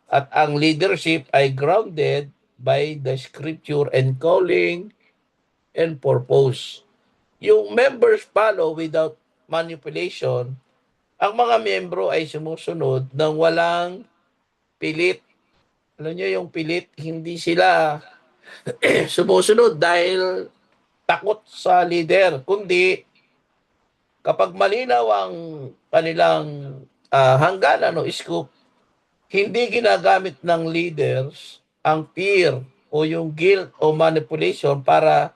S1: At ang leadership ay grounded by the scripture and calling and purpose. yung members follow without manipulation, ang mga membro ay sumusunod ng walang pilit. Alam niyo yung pilit, hindi sila sumusunod dahil takot sa leader, kundi kapag malinaw ang kanilang hangganan o scoop, hindi ginagamit ng leaders ang fear o yung guilt o manipulation para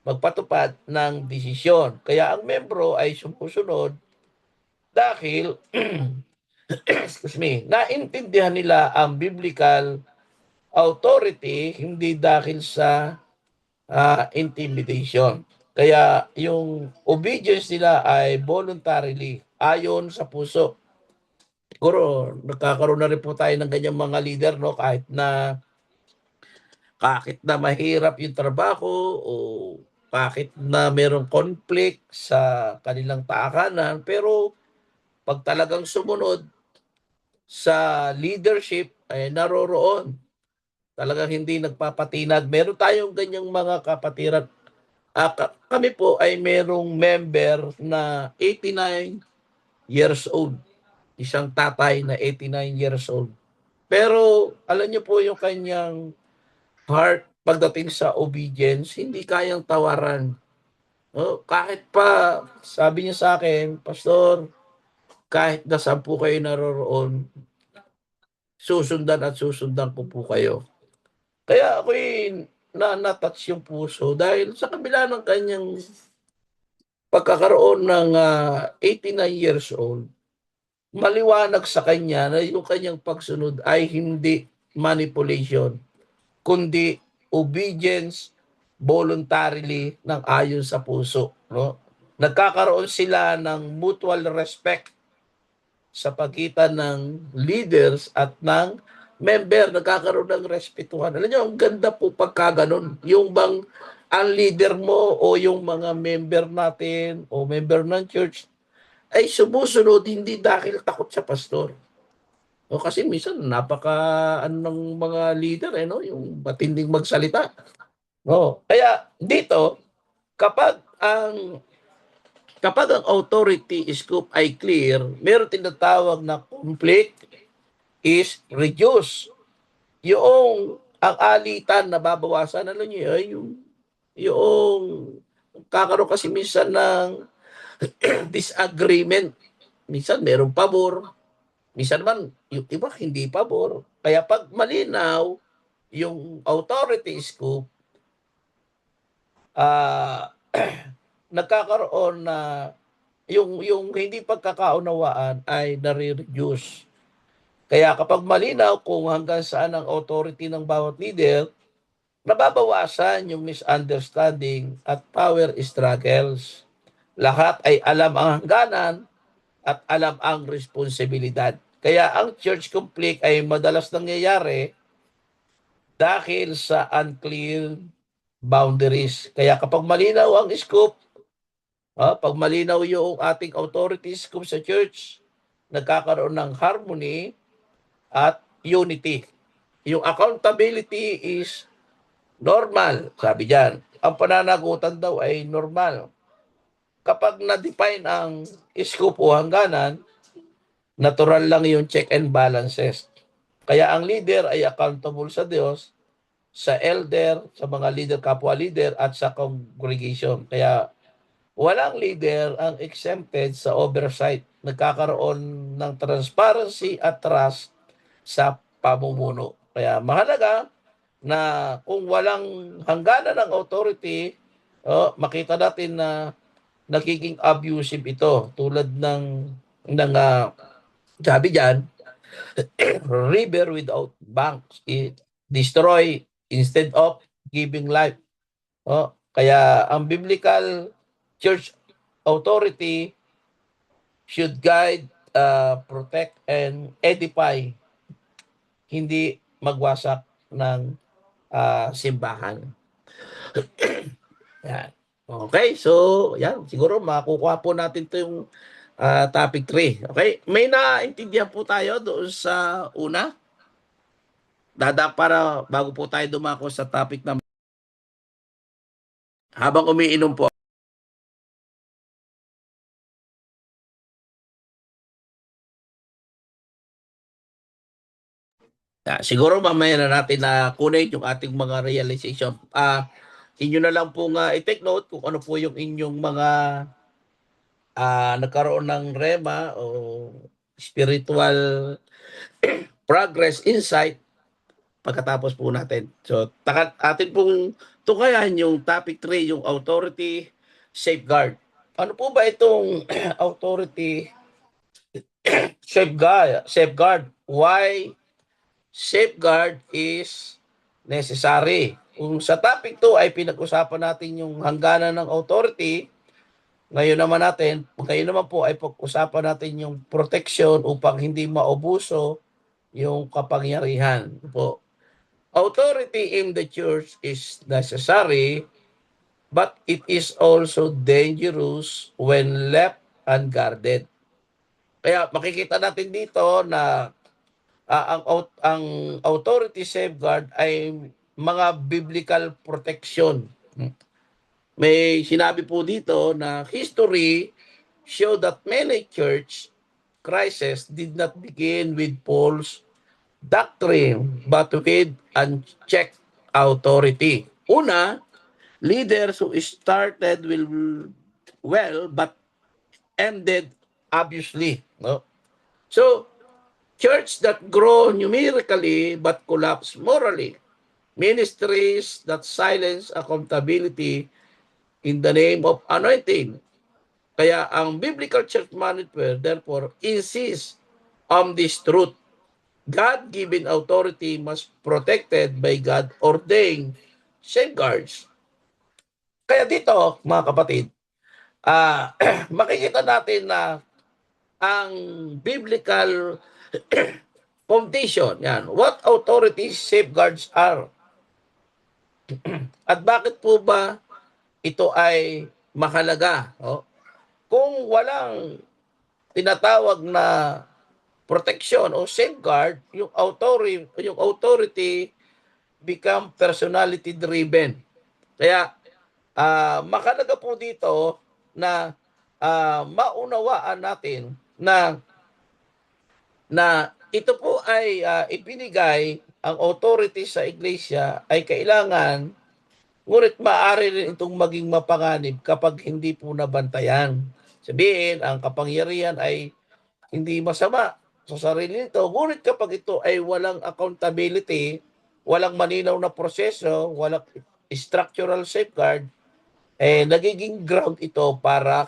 S1: magpatupad ng desisyon. Kaya ang membro ay sumusunod dahil excuse me, naintindihan nila ang biblical authority, hindi dahil sa intimidation. Kaya yung obedience nila ay voluntarily, ayon sa puso. Siguro nagkakaroon na rin po tayo ng ganyang mga leader, no? Kahit na mahirap yung trabaho o kahit na merong conflict sa kanilang taakanan, pero pag talagang sumunod sa leadership ay naroroon. Talagang hindi nagpapatinag. Meron tayong ganyang mga kapatiran. Kami po ay merong member na 89 years old. Isang tatay na 89 years old. Pero alam niyo po yung kanyang heart pagdating sa obedience, hindi kayang tawaran. Oh, kahit pa, sabi niya sa akin, Pastor, kahit na saan po kayo naroroon, susundan at susundan ko po kayo. Kaya ako'y na-touch yung puso dahil sa kabila ng kanyang pagkakaroon ng 89 years old, maliwanag sa kanya na yung kanyang pagsunod ay hindi manipulation, kundi obedience voluntarily ng ayon sa puso. No? Nagkakaroon sila ng mutual respect sa pagitan ng leaders at ng member, nagkakaroon ng respetuhan. Alam niyo, ang ganda po pagka ganun. Yung bang ang leader mo o yung mga member natin o member ng church ay sumusunod hindi dahil takot sa pastor. O kasi minsan napaka ano ng mga leader no, yung matinding magsalita. No. Kaya dito kapag ang authority scope ay clear, meron tinatawag na conflict is reduce. Yung ang alitan na babawasan, ano niyo yung kakaroon kasi minsan ng disagreement. Minsan merong pabor, minsan naman yung iba hindi pabor. Kaya pag malinaw yung authority scope, nagkakaroon na yung hindi pagkakaunawaan ay nare-reduce. Kaya kapag malinaw kung hanggang saan ang authority ng bawat leader, nababawasan yung misunderstanding at power struggles. Lahat ay alam ang hangganan at alam ang responsibilidad. Kaya ang church conflict ay madalas nangyayari dahil sa unclear boundaries. Kaya kapag malinaw ang scope, pag malinaw yung ating authority scope sa church, nagkakaroon ng harmony at unity. Yung accountability is normal, sabi diyan. Ang pananagutan daw ay normal. Kapag na-define ang scope o hangganan, natural lang yung check and balances. Kaya ang leader ay accountable sa Diyos, sa elder, sa mga leader, kapwa leader, at sa congregation. Kaya walang leader ang exempted sa oversight. Nagkakaroon ng transparency at trust sa pamumuno. Kaya mahalaga na kung walang hangganan ng authority, makita natin na nagiging abusive ito. Tulad ng sabi diyan, river without banks, it destroy instead of giving life. Kaya ang biblical church authority should guide, protect, and edify, hindi magwasak ng simbahan. Yan. Okay, so yan, siguro makukuha po natin 'to yung topic 3. Okay? May naintindihan po tayo doon sa una? Para bago po tayo dumako sa topic na habang umiinom po Siguro mamaya na natin na kunin yung ating mga realization. Inyo na lang po nga i-take note kung ano po yung inyong mga nagkaroon ng rema o spiritual progress insight pagkatapos po natin. So, atin pong tukayan yung topic 3, yung authority safeguard. Ano po ba itong authority safeguard? Why safeguard is necessary? Kung sa topic 2 ay pinag-usapan natin yung hangganan ng authority, ngayon naman po ay pag-usapan natin yung protection upang hindi maubuso yung kapangyarihan po. Authority in the church is necessary, but it is also dangerous when left unguarded. Kaya makikita natin dito na ang authority safeguard ay mga biblical protection. May sinabi po dito na history show that many church crises did not begin with false doctrine but with unchecked authority. Una, leaders who started well but ended obviously. No? So, church that grow numerically but collapse morally. Ministries that silence accountability in the name of anointing. Kaya ang biblical church management therefore insists on this truth. God-given authority must protected by God-ordained safeguards. Kaya dito, mga kapatid, makikita natin na ang biblical foundation, yan, what authority safeguards are. At bakit po ba ito ay mahalaga? Kung walang tinatawag na protection o safeguard, yung authority become personality driven. Kaya mahalaga po dito na maunawaan natin na ito po ay ibinigay ang authority sa iglesia ay kailangan, ngunit maaari rin itong maging mapanganib kapag hindi po nabantayan. Sabihin, ang kapangyarihan ay hindi masama sa sarili nito, ngunit kapag ito ay walang accountability, walang malinaw na proseso, walang structural safeguard, nagiging ground ito para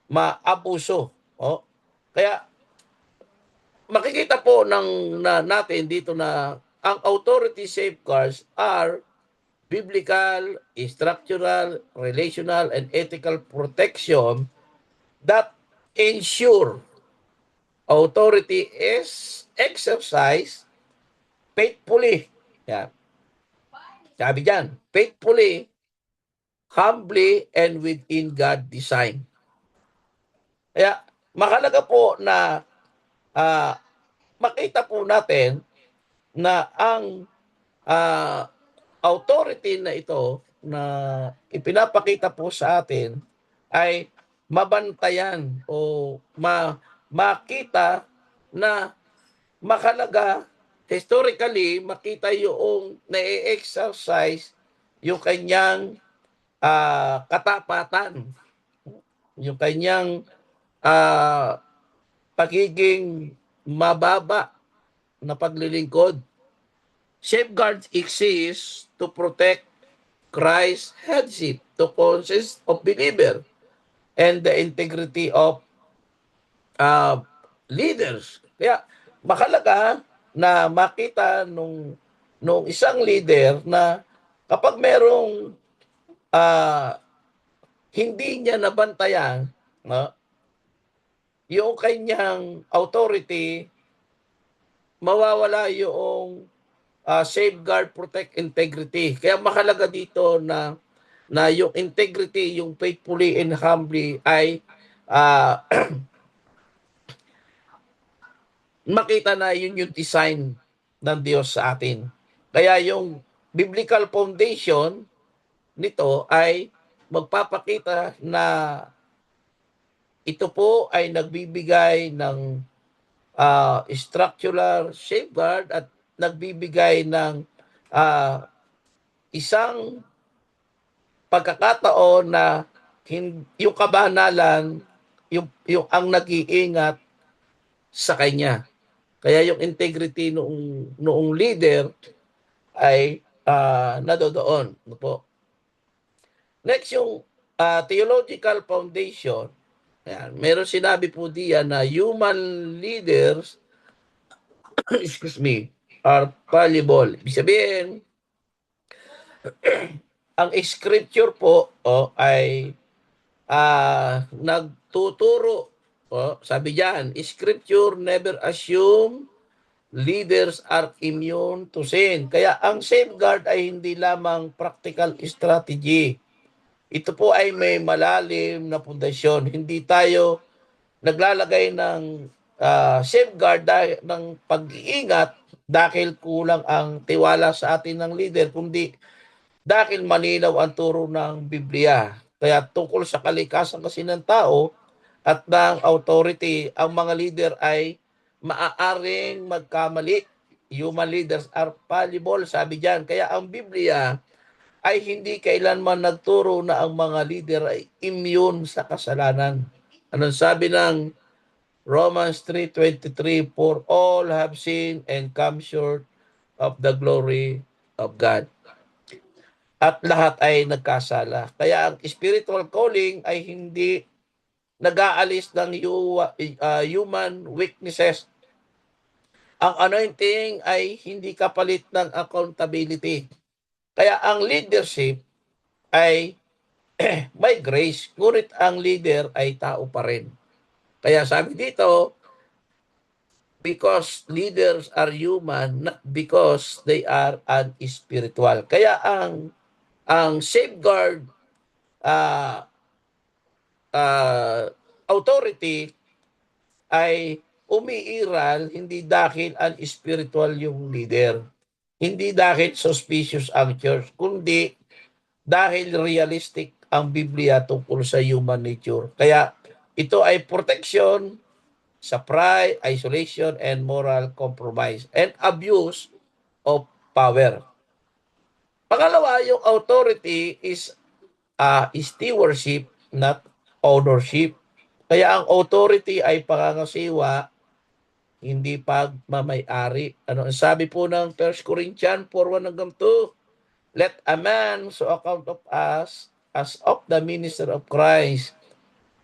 S1: maabuso. Kaya makikita po natin dito na ang authority safeguards are biblical, structural, relational, and ethical protection that ensure authority is exercised faithfully. Yan. Sabi dyan, faithfully, humbly, and within God design. Kaya mahalaga po na makita po natin na ang authority na ito na ipinapakita po sa atin ay mabantayan o makita na mahalaga historically makita yung na-exercise yung kanyang katapatan, yung kanyang pagiging mababa na paglilingkod. Safeguards exist to protect Christ's headship, to consist of believer, and the integrity of leaders. Kaya mahalaga na makita nung isang leader na kapag merong hindi niya nabantayan yung kanyang authority, mawawala yung safeguard, protect integrity. Kaya mahalaga dito na yung integrity, yung faithfully and humbly ay makita na yun yung design ng Diyos sa atin. Kaya yung biblical foundation nito ay magpapakita na ito po ay nagbibigay ng structural safeguard at nagbibigay ng isang pagkakataon na yung kabanalan, yung ang nag-iingat sa kanya. Kaya yung integrity noong leader ay nadodoon. Ano po? Next, yung theological foundation. Ayan, meron sinabi po diyan na human leaders excuse me, are fallible. Ibig sabihin, ang scripture po ay nagtuturo. Sabi diyan, scripture never assume leaders are immune to sin. Kaya ang safeguard ay hindi lamang practical strategy. Ito po ay may malalim na pundasyon. Hindi tayo naglalagay ng safeguard dahil ng pag-iingat dahil kulang ang tiwala sa atin ng leader, kundi dahil malinaw ang turo ng Biblia. Kaya tungkol sa kalikasan kasi ng tao at ng authority, ang mga leader ay maaaring magkamali. Human leaders are fallible, sabi diyan. Kaya ang Biblia ay hindi kailanman nagturo na ang mga leader ay immune sa kasalanan. Anong sabi ng Romans 3:23, for all have sinned and come short of the glory of God. At lahat ay nagkasala. Kaya ang spiritual calling ay hindi nag-aalis ng human weaknesses. Ang anointing ay hindi kapalit ng accountability. Kaya ang leadership ay may grace, ngunit ang leader ay tao pa rin. Kaya sabi dito, because leaders are human, not because they are unspiritual. Kaya ang safeguard authority ay umiiral hindi dahil unspiritual yung leader. Hindi dahil suspicious ang church, kundi dahil realistic ang Biblia tungkol sa human nature. Kaya ito ay protection sa pride, isolation, and moral compromise and abuse of power. Pangalawa, yung authority is stewardship, not ownership. Kaya ang authority ay pangangasiwa, hindi pagmamay-ari. Ano ang sabi po ng 1 Corinthians 4:1-2? Let a man so account of us as of the minister of Christ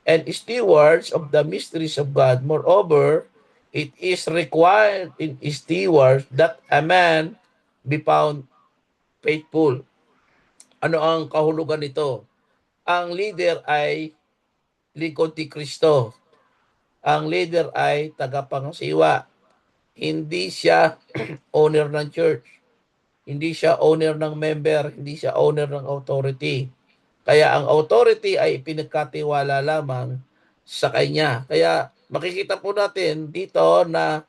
S1: and stewards of the mysteries of God. Moreover, it is required in stewards that a man be found faithful. Ano ang kahulugan nito? Ang leader ay lingkod ni Kristo. Ang leader ay tagapangasiwa. Hindi siya owner ng church. Hindi siya owner ng member. Hindi siya owner ng authority. Kaya ang authority ay pinagkatiwala lamang sa kanya. Kaya makikita po natin dito na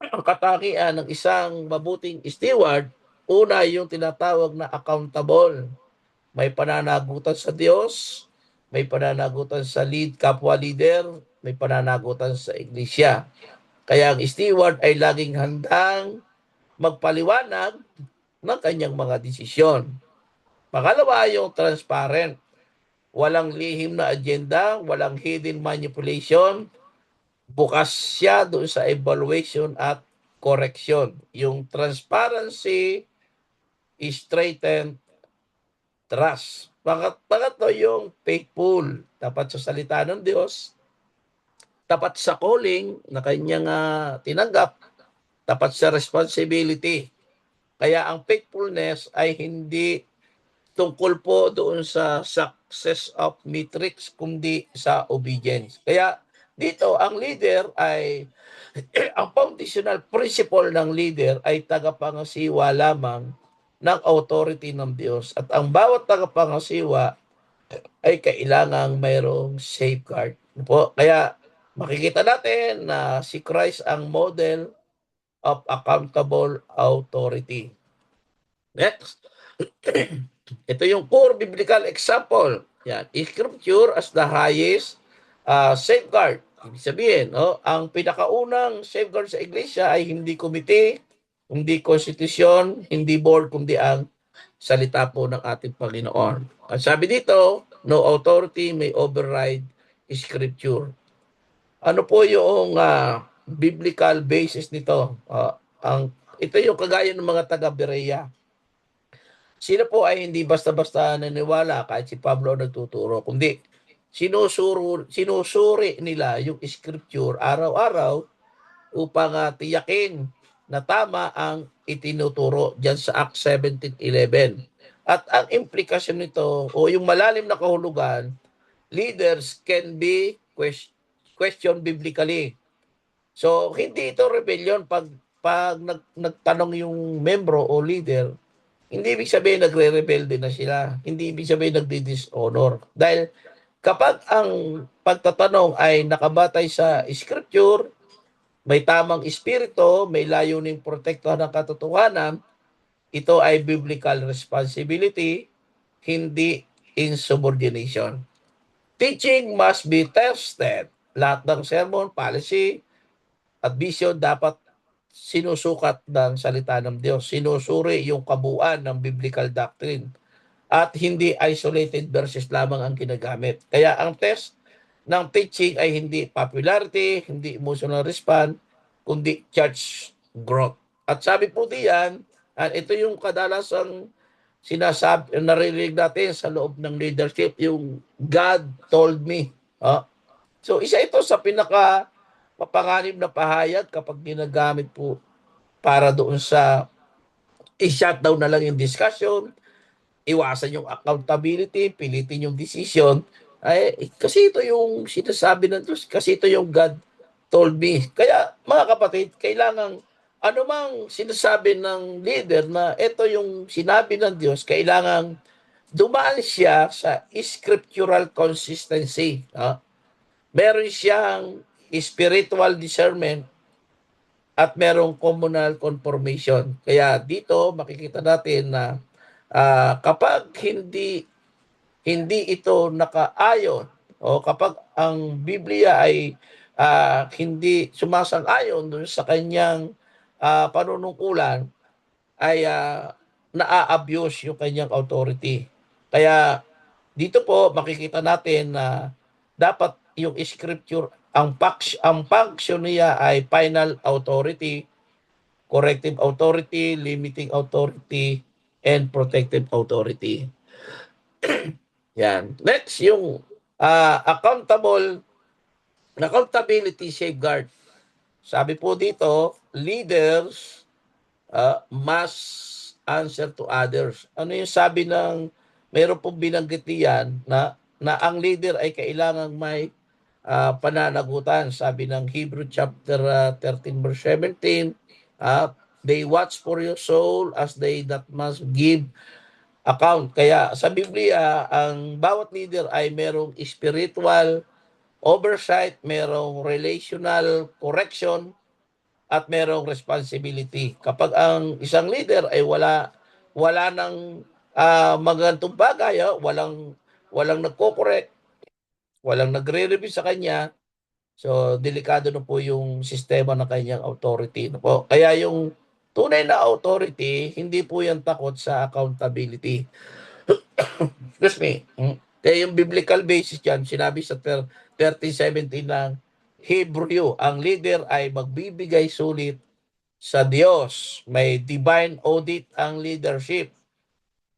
S1: ang katangian ng isang mabuting steward, una yung tinatawag na accountable. May pananagutan sa Diyos, may pananagutan sa kapwa leader, may pananagutan sa iglesia. Kaya ang steward ay laging handang magpaliwanag ng kanyang mga desisyon. Pangalawa, yung transparent. Walang lihim na agenda, walang hidden manipulation. Bukas siya doon sa evaluation at correction. Yung transparency is straightened trust. Pangatlo yung faithful. Tapat sa salita ng Diyos. Tapat sa calling na kanyang tinanggap. Tapat sa responsibility. Kaya ang faithfulness ay hindi tungkol po doon sa success of metrics, kundi sa obedience. Kaya dito, ang leader ay, ang foundational principle ng leader ay tagapangasiwa lamang ng authority ng Diyos. At ang bawat tagapangasiwa ay kailangang mayroong safeguard. Kaya makikita natin na si Christ ang model of accountable authority. Next. Ito yung core biblical example. Yan. Scripture as the highest safeguard. Ibig sabihin, ang pinakaunang safeguard sa iglesia ay hindi komite, hindi konstitusyon, hindi board, kundi ang salita po ng ating Panginoon. At sabi dito, no authority may override scripture. Ano po yung biblical basis nito? Ito yung kagaya ng mga taga-Berea. Sila po ay hindi basta-basta naniwala kahit si Pablo nagtuturo, kundi sinusuri nila yung scripture araw-araw upang tiyakin na tama ang itinuturo diyan sa Acts 17:11. At ang implikasyon nito o yung malalim na kahulugan, leaders can be questioned biblically. So hindi ito rebellion pag nagtanong yung membro o leader, hindi ibig sabihin nagre-rebelde na sila. Hindi ibig sabihin nagdi-dishonor. Dahil kapag ang pagtatanong ay nakabatay sa scripture, may tamang espiritu, may layuning protektahan ng katotohanan, ito ay biblical responsibility, hindi insubordination. Teaching must be tested. Lahat ng sermon, policy, at vision dapat sinusukat ng salita ng Diyos. Sinusuri yung kabuuan ng biblical doctrine at hindi isolated verses lamang ang ginagamit. Kaya ang test ng teaching ay hindi popularity, hindi emotional response, kundi church growth. At sabi po diyan, at ito yung kadalasang sinasabi, naririnig natin sa loob ng leadership, yung God told me. So isa ito sa pinaka mapanganib na pahayag kapag ginagamit po para doon sa i-shutdown na lang yung discussion, iwasan yung accountability, pilitin yung decision. Ay, kasi ito yung sinasabi ng Diyos, kasi ito yung God told me. Kaya mga kapatid, kailangan anumang sinasabi ng leader na ito yung sinabi ng Diyos, kailangan dumaan siya sa scriptural consistency. Meron siyang spiritual discernment at merong communal conformation. Kaya dito makikita natin na kapag hindi ito nakaayon o kapag ang Biblia ay hindi sumasang-ayon dun sa kanyang panunungkulan, ay naa-abuse yung kanyang authority. Kaya dito po makikita natin na dapat yung scripture, ang function niya ay final authority, corrective authority, limiting authority, and protective authority. Yan. Next, yung accountability safeguard. Sabi po dito, leaders must answer to others. Ano yung sabi ng, meron pong binanggit diyan na ang leader ay kailangang may pananagutan. Sabi ng Hebrew chapter 13 verse 17, they watch for your soul as they that must give account. Kaya sa Biblia, ang bawat leader ay merong spiritual oversight, merong relational correction, at merong responsibility. Kapag ang isang leader ay wala nang magantong bagay, walang nagko-correct, walang nagre-review sa kanya, so delikado na po yung sistema ng kanyang authority. No po? Kaya yung tunay na authority, hindi po yan takot sa accountability. Excuse me. Kaya yung biblical basis yan, sinabi sa 13:17 ng Hebrew, ang leader ay magbibigay sulit sa Diyos. May divine audit ang leadership.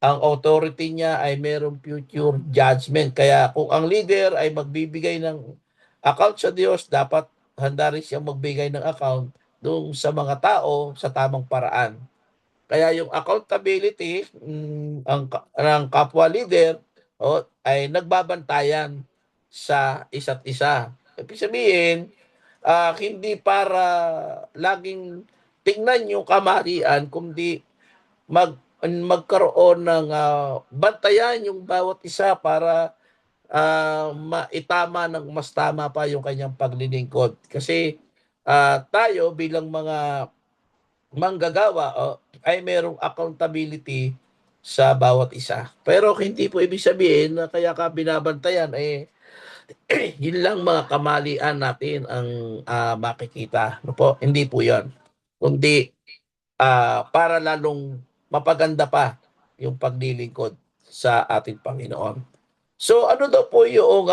S1: Ang authority niya ay mayroong future judgment. Kaya kung ang leader ay magbibigay ng account sa Diyos, dapat handa rin siyang magbigay ng account doon sa mga tao sa tamang paraan. Kaya yung accountability ng kapwa leader ay nagbabantayan sa isa't isa. Ibig sabihin, hindi para laging tingnan yung kamarian, kundi magkaroon ng bantayan yung bawat isa para maitama ng mas tama pa yung kanyang paglilingkod. Kasi tayo bilang mga manggagawa ay merong accountability sa bawat isa. Pero hindi po ibig sabihin na kaya ka binabantayan yun lang mga kamalian natin ang makikita. No po? Hindi po 'yon. Kundi para lalong mapaganda pa yung paglilingkod sa ating Panginoon. So ano daw po yung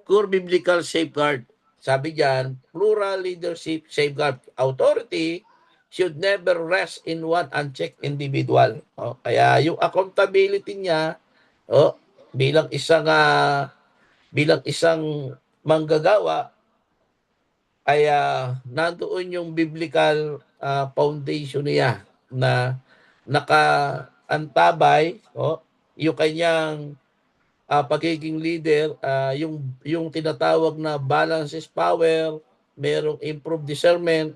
S1: core biblical safeguard? Sabi diyan, plural leadership safeguard authority should never rest in one unchecked individual. Kaya yung accountability niya bilang isang manggagawa ay nandoon yung biblical foundation niya na nakaantabay yung kanyang pagiging leader, yung tinatawag na balance is power, merong improved discernment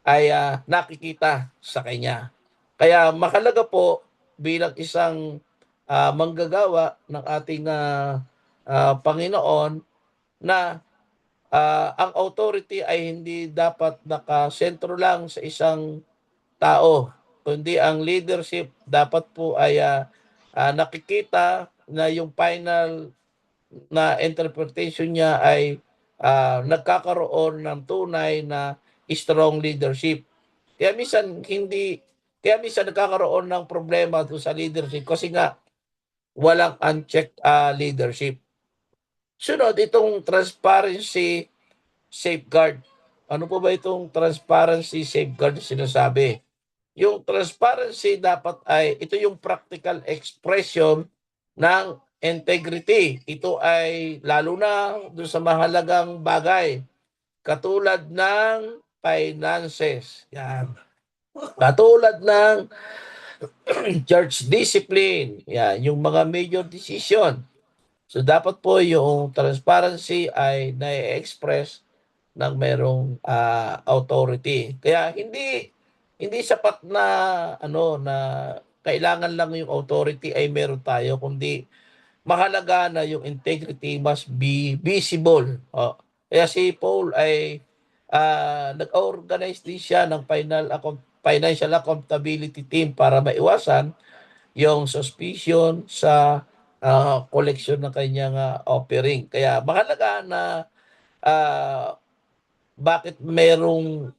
S1: ay nakikita sa kanya. Kaya mahalaga po bilang isang manggagawa ng ating Panginoon na ang authority ay hindi dapat nakasentro lang sa isang tao, kundi ang leadership dapat po ay nakikita na yung final na interpretation niya ay nagkakaroon ng tunay na strong leadership. Kaya minsan nagkakaroon ng problema doon sa leadership kasi nga walang unchecked leadership. Sunod, itong transparency safeguard. Ano po ba itong transparency safeguard na sinasabi? Yung transparency dapat ay, ito yung practical expression ng integrity. Ito ay lalo na doon sa mahalagang bagay. Katulad ng finances. Yan. Katulad ng church discipline. Yan. Yung mga major decision. So dapat po yung transparency ay na-express ng merong authority. Kaya hindi sapat na na kailangan lang yung authority ay meron tayo, kundi mahalaga na yung integrity must be visible. Kaya si Paul ay nag-organize din siya ng financial accountability team para maiwasan yung suspicion sa collection ng kanyang offering. Kaya mahalaga na bakit merong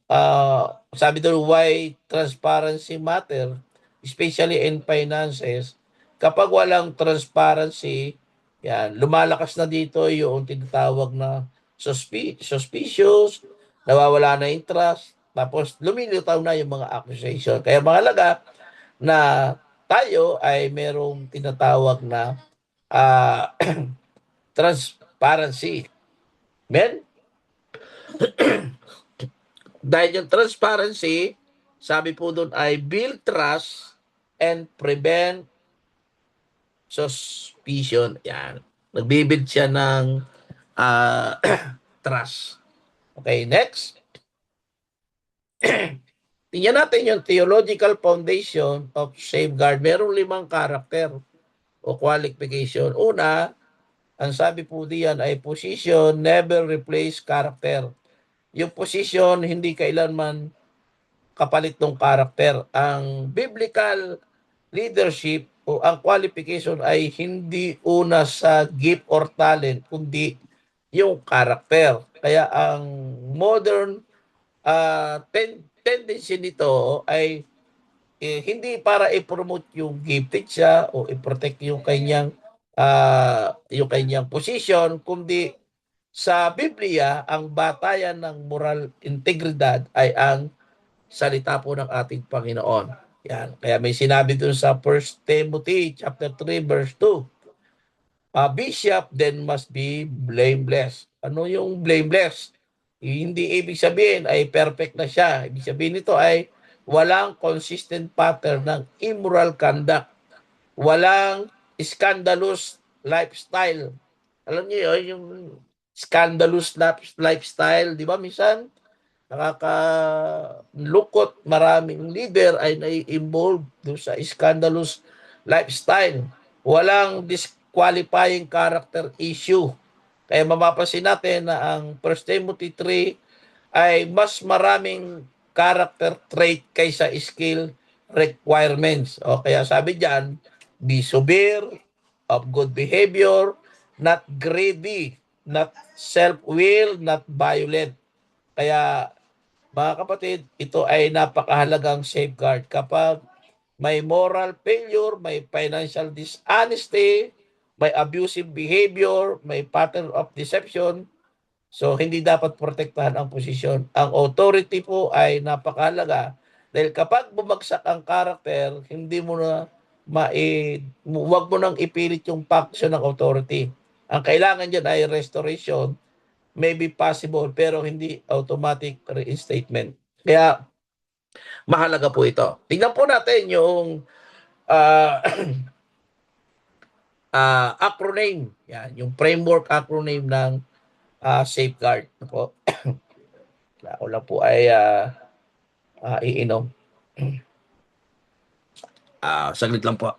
S1: sabi doon why transparency matter, especially in finances. Kapag walang transparency, yan, lumalakas na dito yung tinatawag na suspicious, nawawala na yung trust, tapos lumilitaw na yung mga accusation. Kaya mahalaga na tayo ay merong tinatawag na uh, transparency. Men, dahil yung transparency, sabi po doon ay build trust and prevent suspicion. Yan. Nagbibuild siya ng trust. Okay, next. Tingnan natin yung theological foundation of safeguard. Merong 5 karakter o qualification. Una, ang sabi po diyan ay position never replace character. Yung position hindi kailanman kapalit ng karakter. Ang biblical leadership o ang qualification ay hindi una sa gift or talent, kundi yung karakter. Kaya ang modern tendency nito ay hindi para i-promote yung gifted siya o i-protect yung kanyang position, kundi sa Biblia, ang batayan ng moral integridad ay ang salita po ng ating Panginoon. Yan. Kaya may sinabi dun sa 1 Timothy chapter 3 verse 2. A bishop then must be blameless. Ano yung blameless? Hindi ibig sabihin ay perfect na siya. Ibig sabihin nito ay walang consistent pattern ng immoral conduct. Walang scandalous lifestyle. Alam niyo yun, yung scandalous lifestyle, di ba? Minsan, nakakalukot, maraming leader ay nai-involve doon sa scandalous lifestyle. Walang disqualifying character issue. Kaya mapapansin natin na ang 1 Timothy 3 ay mas maraming character trait kaysa skill requirements. O kaya sabi diyan, be sober, of good behavior, not greedy, not self-willed, not violent. Kaya Mga kapatid, ito ay napakahalagang safeguard. Kapag may moral failure, may financial dishonesty, may abusive behavior, may pattern of deception, so hindi dapat protektahan ang posisyon. Ang authority po ay napakahalaga dahil kapag bumagsak ang karakter, hindi mo na wag mo nang ipilit yung function ng authority. Ang kailangan dyan ay restoration, may be possible pero hindi automatic reinstatement. Kaya mahalaga po ito. Tingnan po natin yung ah, acronym. Yan, yung framework acronym ng safeguard. Ano po? Ako lang po ay iinom. Saglit lang po.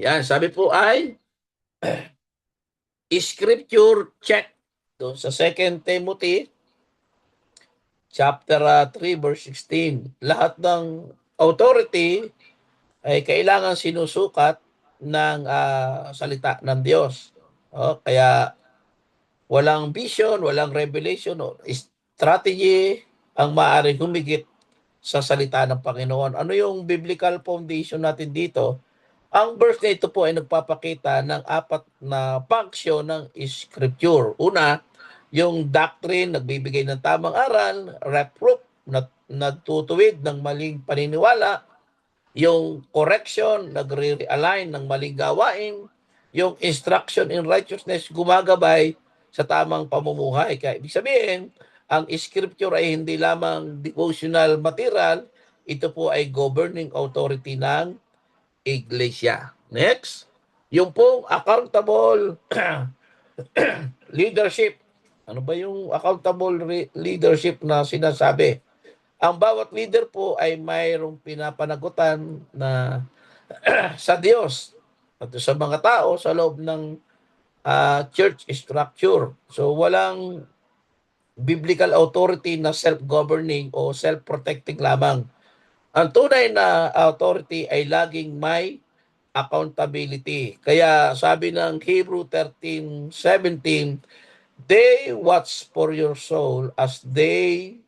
S1: Yan, sabi po ay scripture check. Doon sa 2 Timothy chapter 3 verse 16. Lahat ng authority ay kailangan sinusukat ng salita ng Diyos. Kaya walang vision, walang revelation o strategy ang maaaring humigit sa salita ng Panginoon. Ano yung biblical foundation natin dito? Ang verse na ito po ay nagpapakita ng 4 na function ng scripture. Una, yung doctrine, nagbibigay ng tamang aral, reproof, nagtutuwid ng maling paniniwala, yung correction, nagre-realign ng maling gawain, yung instruction in righteousness, gumagabay sa tamang pamumuhay. Kaya ibig sabihin, ang scripture ay hindi lamang devotional material, ito po ay governing authority ng iglesia. Next, yung pong accountable leadership. Ano ba yung accountable leadership na sinasabi? Ang bawat leader po ay mayroong pinapanagutan na sa Diyos at sa mga tao sa loob ng church structure. So walang biblical authority na self-governing o self-protecting lamang. Ang tunay na authority ay laging may accountability. Kaya sabi ng Hebrew 13:17, they watch for your soul as they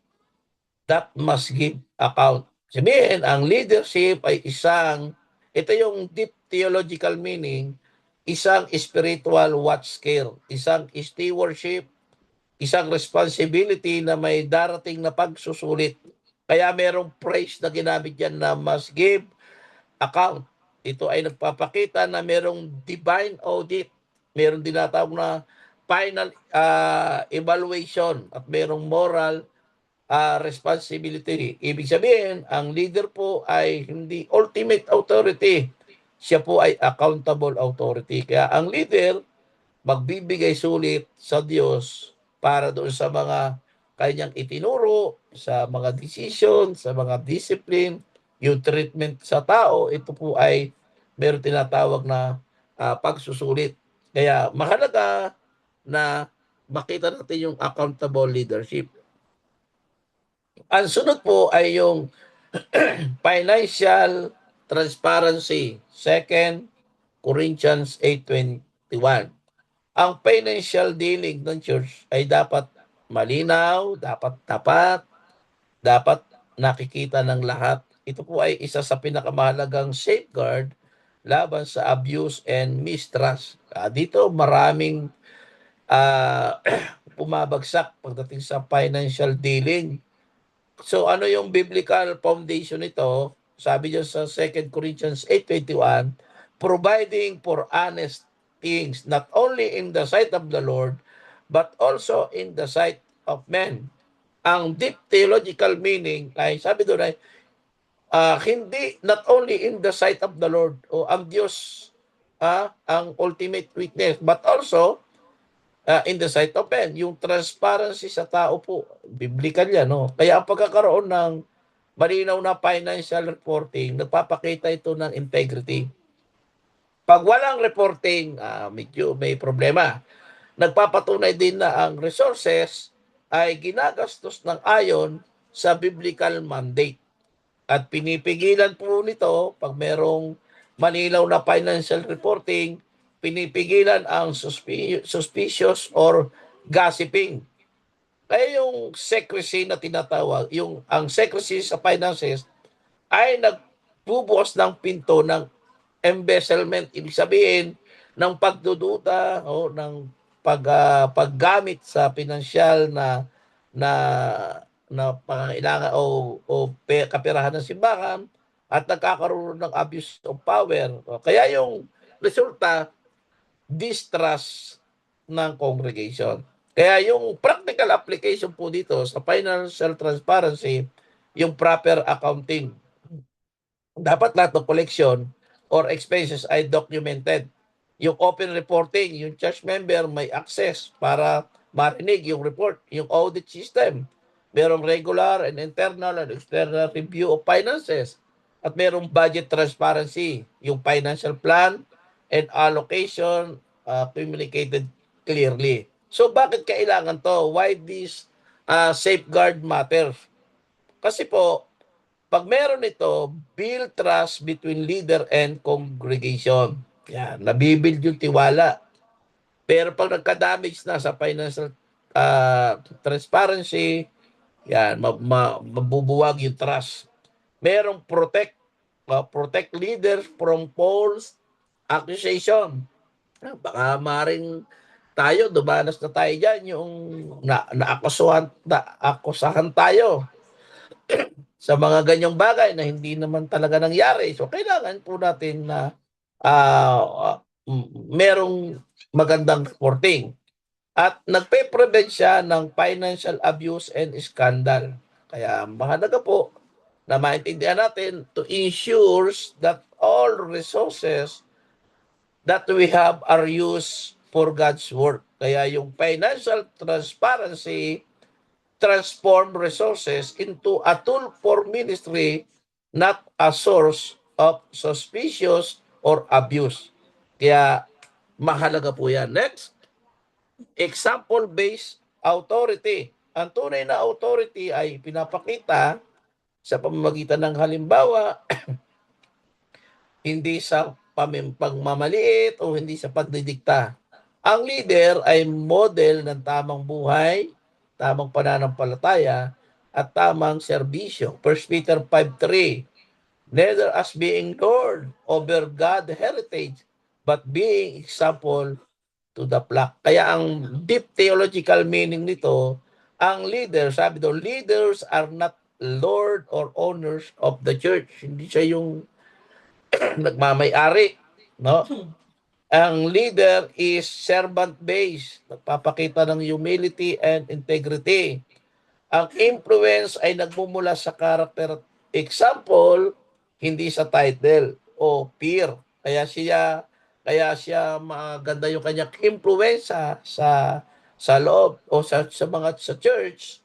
S1: that must give account. Sabihin, ang leadership ay ito yung deep theological meaning, isang spiritual watch care, isang stewardship, isang responsibility na may darating na pagsusulit. Kaya merong phrase na ginamit yan na must give account. Ito ay nagpapakita na merong divine audit, merong dinatawag na final evaluation at merong moral responsibility. Ibig sabihin, ang leader po ay hindi ultimate authority. Siya po ay accountable authority. Kaya ang leader, magbibigay sulit sa Diyos para doon sa mga kanyang itinuro, sa mga decision, sa mga discipline, yung treatment sa tao, ito po ay meron tinatawag na pagsusulit. Kaya mahalaga na makita natin yung accountable leadership. Ang sunod po ay yung financial transparency. 2 Corinthians 8:21. Ang financial dealing ng church ay dapat malinaw, dapat tapat, dapat nakikita ng lahat. Ito po ay isa sa pinakamahalagang safeguard laban sa abuse and mistrust. Dito maraming bumabagsak pagdating sa financial dealing. So ano yung biblical foundation nito? Sabi diyan sa 2 Corinthians 8:21, providing for honest things not only in the sight of the Lord but also in the sight of men. Ang deep theological meaning ay sabi doon ay hindi not only in the sight of the Lord o ang Diyos ang ultimate witness but also in the sight of men. Yung transparency sa tao po, biblical yan. No? Kaya ang pagkakaroon ng malinaw na financial reporting, nagpapakita ito ng integrity. Pag walang reporting, medyo may problema. Nagpapatunay din na ang resources ay ginagastos ng ayon sa biblical mandate. At pinipigilan po nito pag merong malinaw na financial reporting, pinipigilan ang suspicious or gossiping. Kaya yung secrecy na tinatawag, ang secrecy sa finances ay nagbubukas ng pinto ng embezzlement, ibig sabihin ng pagdududa o ng paggamit sa pinansyal na pangangailangan o kaperahan ng simbahan at nagkakaroon ng abuse of power. Kaya yung resulta, distrust ng congregation. Kaya yung practical application po dito sa financial transparency, yung proper accounting. Dapat lahat ng collection or expenses ay documented. Yung open reporting, yung church member may access para marinig yung report. Yung audit system, merong regular and internal and external review of finances. At merong budget transparency, yung financial plan and allocation communicated clearly. So bakit kailangan to? Why this safeguard matters? Kasi po, pag meron ito, build trust between leader and congregation. Yan, nabibuild yung tiwala. Pero pag nagka-damage na sa financial transparency, yan, mabubuwag yung trust. Merong protect leaders from false accusation. Baka maring tayo, dumanas na tayo dyan, yung naakusahan tayo sa mga ganyang bagay na hindi naman talaga nangyari. So, kailangan po natin na merong magandang reporting. At nagpe-prevent siya ng financial abuse and scandal. Kaya mahalaga po na maintindihan natin to ensure that all resources that we have are used for God's work. Kaya yung financial transparency transform resources into a tool for ministry, not a source of suspicious or abuse. Kaya mahalaga po yan. Next, example-based authority. Ang tunay na authority ay pinapakita sa pamamagitan ng halimbawa, hindi sa pagmamaliit o hindi sa pagdidikta. Ang leader ay model ng tamang buhay, tamang pananampalataya, at tamang serbisyo. 1 Peter 5:3, neither as being Lord over God heritage, but being example to the flock. Kaya ang deep theological meaning nito, ang leader, sabi doon, leaders are not Lord or owners of the church. Hindi siya yung nagmamay-ari, no? Ang leader is servant-based, nagpapakita ng humility and integrity. Ang influence ay nagmumula sa character example, hindi sa title o peer. Kaya siya maganda yung kanyang influence sa loob o sa church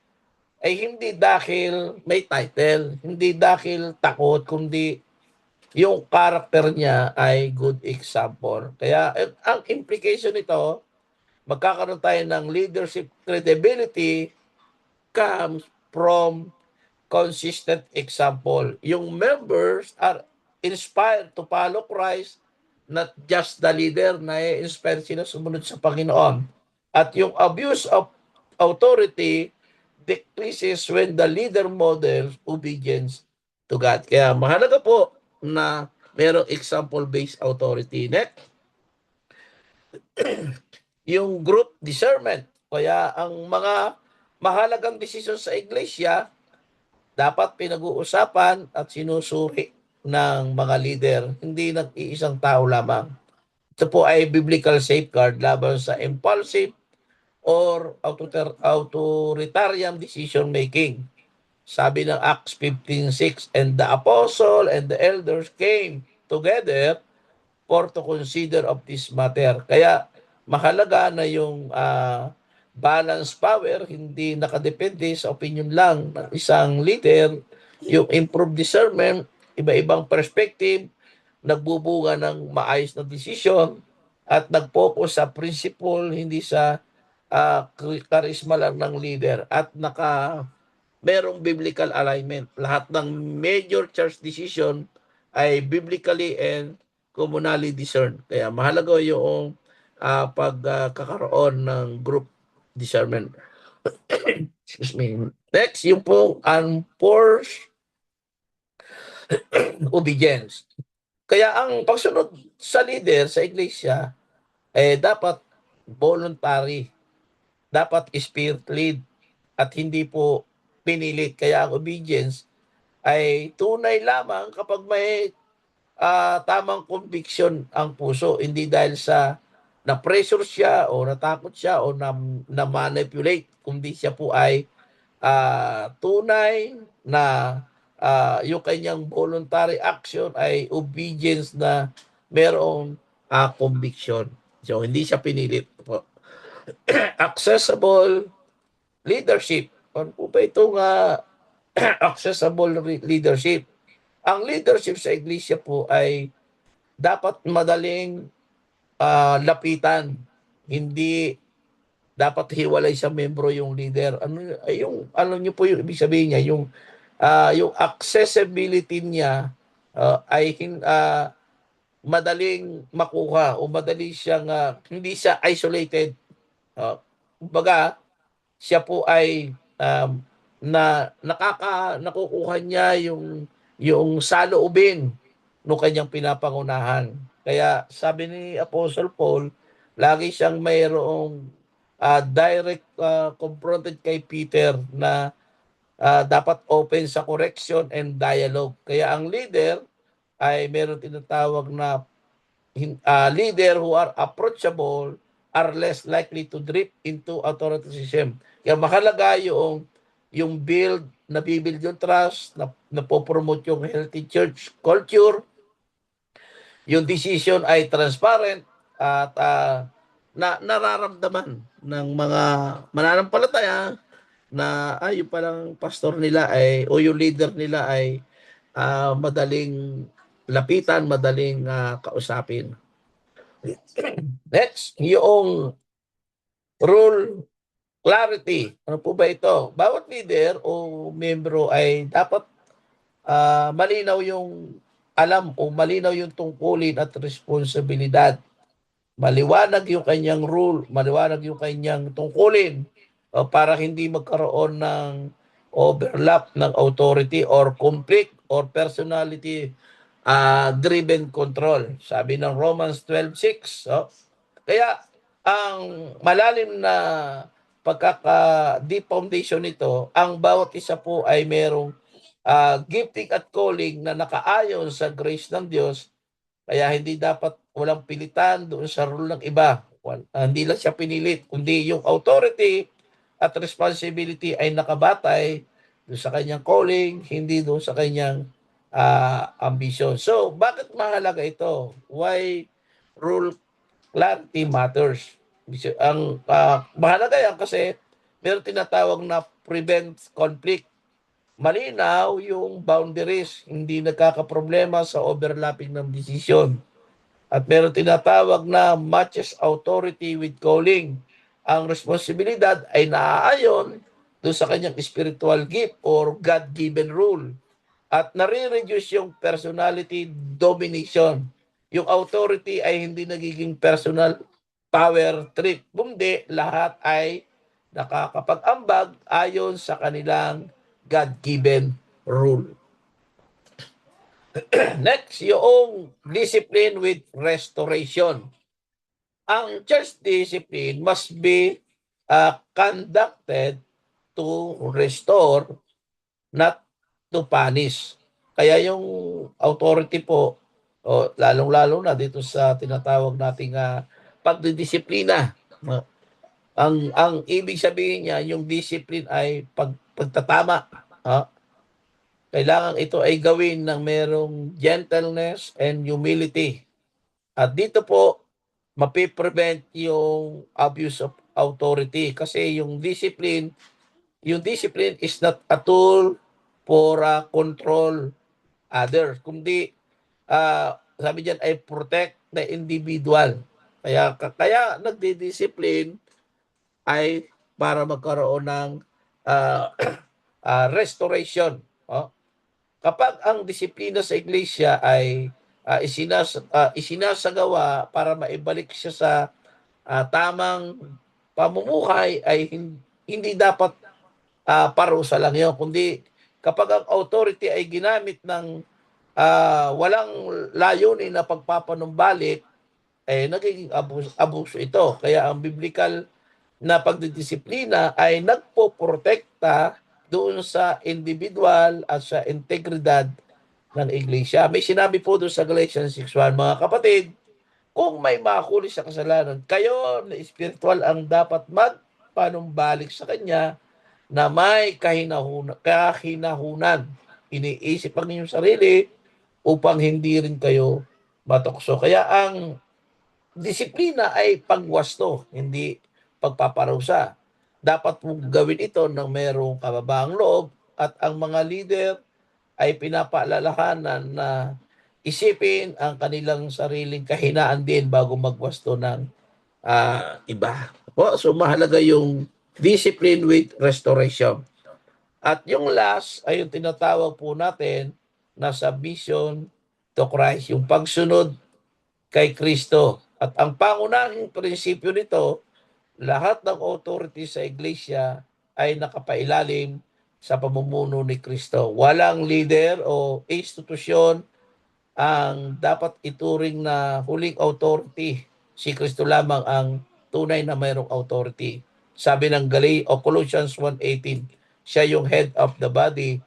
S1: ay hindi dahil may title, hindi dahil takot, kundi yung character niya ay good example. Kaya ang implication nito, magkakaroon tayo ng leadership credibility comes from consistent example. Yung members are inspired to follow Christ, not just the leader na i-inspire sila sumunod sa Panginoon. At yung abuse of authority decreases when the leader models obedience to God. Kaya mahalaga po na merong example-based authority. Next, yung group discernment. Kaya ang mga mahalagang desisyon sa iglesia dapat pinag-uusapan at sinusuri ng mga leader, hindi nag-iisang tao lamang. Ito po ay biblical safeguard laban sa impulsive or authoritarian decision making. Sabi ng Acts 15:6, and the apostle and the elders came together for to consider of this matter. Kaya mahalaga na yung balance power hindi nakadepende sa opinion lang ng isang leader. Yung improved discernment, iba-ibang perspective, nagbubunga ng maayos na desisyon at nag-focus sa principle, hindi sa charisma lang ng leader at merong biblical alignment. Lahat ng major church decision ay biblically and communally discerned. Kaya mahalaga yung pagkakaroon ng group discernment. Excuse me. Next, yung po unforced obedience. Kaya ang pagsunod sa leader sa iglesia dapat voluntary, dapat spirit lead at hindi po pinilit. Kaya ang obedience ay tunay lamang kapag may tamang conviction ang puso, hindi dahil sa na-pressure siya o natakot siya o na-manipulate, kundi siya po ay tunay na yung kanyang voluntary action ay obedience na merong conviction. So, hindi siya pinilit po. Accessible leadership. Ano po ba itong accessible leadership? Ang leadership sa iglesia po ay dapat madaling lapitan. Hindi dapat hiwalay sa membro yung leader. Ano niyo po yung ibig sabihin niya, yung accessibility niya ay madaling makuha o madali siyang hindi siya isolated. Kumbaga, siya po ay nakukuha niya yung saloobin no kanyang pinapangunahan. Kaya sabi ni Apostle Paul, lagi siyang mayroong direct confronted kay Peter na dapat open sa correction and dialogue. Kaya ang leader ay meron tinatawag na leader who are approachable are less likely to drift into authoritarism. Kaya mahalaga yung nabibuild yung trust, napopromote yung healthy church culture, yung decision ay transparent at nararamdaman ng mga mananampalataya na yung palang pastor nila o yung leader nila ay madaling lapitan, madaling kausapin. Next, yung rule clarity. Ano po ba ito? Bawat leader o membro ay dapat malinaw yung alam o malinaw yung tungkulin at responsibilidad. Maliwanag yung kanyang rule, maliwanag yung kanyang tungkulin para hindi magkaroon ng overlap ng authority or conflict or personality driven control. Sabi ng Romans 12:6. Kaya ang malalim na pagkaka-deep foundation nito, ang bawat isa po ay merong gifting at calling na nakaayon sa grace ng Diyos. Kaya hindi dapat walang pilitan doon sa rule ng iba. Hindi lang siya pinilit, kundi yung authority at responsibility ay nakabatay doon sa kanyang calling, hindi doon sa kanyang ambition. So, bakit mahalaga ito? Why rule clarity matters? Ang mahalaga yan kasi meron tinatawag na prevent conflict. Malinaw yung boundaries, hindi nagkakaproblema sa overlapping ng decision. At meron tinatawag na matches authority with calling. Ang responsibilidad ay naaayon doon sa kanyang spiritual gift or God-given rule. At nare-reduce yung personality domination. Yung authority ay hindi nagiging personal power trip. Kundi lahat ay nakakapag-ambag ayon sa kanilang God-given rule. Next, yung discipline with restoration. Ang church discipline must be conducted to restore, not to punish. Kaya yung authority po, lalong-lalo na dito sa tinatawag nating pagdidisiplina. Ang ibig sabihin niya, yung discipline ay pagtatama. Kailangan ito ay gawin ng merong gentleness and humility. At dito po, mapiprevent yung abuse of authority kasi yung discipline is not a tool for control others, kundi sabi diyan ay protect the individual. Kaya nagdi-discipline ay para magkaroon ng restoration. Kapag ang disiplina sa iglesia ay isinasagawa para maibalik siya sa tamang pamumuhay, ay hindi dapat parusa lang yun, kundi kapag ang authority ay ginamit ng walang layunin na pagpapanumbalik, nagiging abuso ito. Kaya ang biblical na pagdidisiplina ay nagpoprotekta doon sa individual at sa integridad ng iglesia. May sinabi po doon sa Galatians 6:1, mga kapatid, kung may makahuli sa kasalanan, kayo na espiritual ang dapat magpanumbalik sa kanya na may kahinahunan. Iniisip ang inyong sarili upang hindi rin kayo matukso. Kaya ang disiplina ay pagwasto, hindi pagpaparusa. Dapat mong gawin ito ng merong kababaang loob at ang mga leader ay pinapaalalahanan na isipin ang kanilang sariling kahinaan din bago magwasto ng iba. So mahalaga yung discipline with restoration. At yung last ay yung tinatawag po natin na submission to Christ, yung pagsunod kay Kristo. At ang pangunahing prinsipyo nito, lahat ng authority sa iglesia ay nakapailalim sa pamumuno ni Kristo. Walang leader o institusyon ang dapat ituring na huling authority. Si Kristo lamang ang tunay na mayroong authority. Sabi ng Colossians 1:18, siya yung head of the body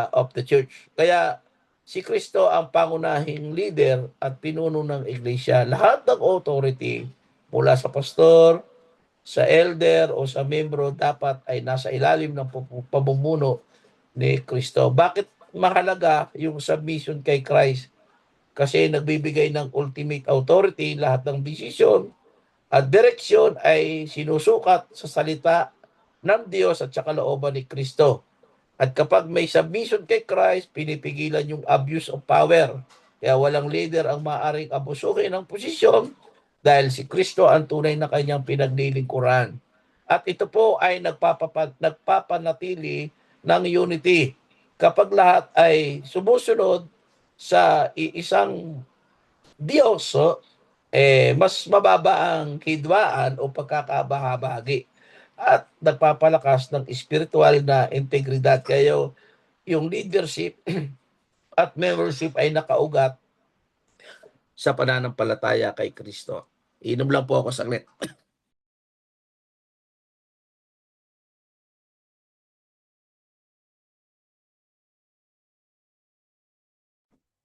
S1: of the church. Kaya si Kristo ang pangunahing leader at pinuno ng iglesia. Lahat ng authority mula sa pastor, sa elder o sa membro dapat ay nasa ilalim ng pamumuno ni Kristo. Bakit mahalaga yung submission kay Christ? Kasi nagbibigay ng ultimate authority, lahat ng desisyon at direksyon ay sinusukat sa salita ng Diyos at sa kalooban ni Kristo. At kapag may submission kay Christ, pinipigilan yung abuse of power. Kaya walang leader ang maaaring abusuhin ng posisyon dahil si Kristo ang tunay na kanyang pinaglilingkuran. At ito po ay nagpapanatili ng unity. Kapag lahat ay sumusunod sa iisang Diyos, mas mababa ang hidwaan o pagkakabahabagi at nagpapalakas ng spiritual na integridad. Kaya yung leadership at membership ay nakaugat sa pananampalataya kay Kristo. Inom lang po ako saglit.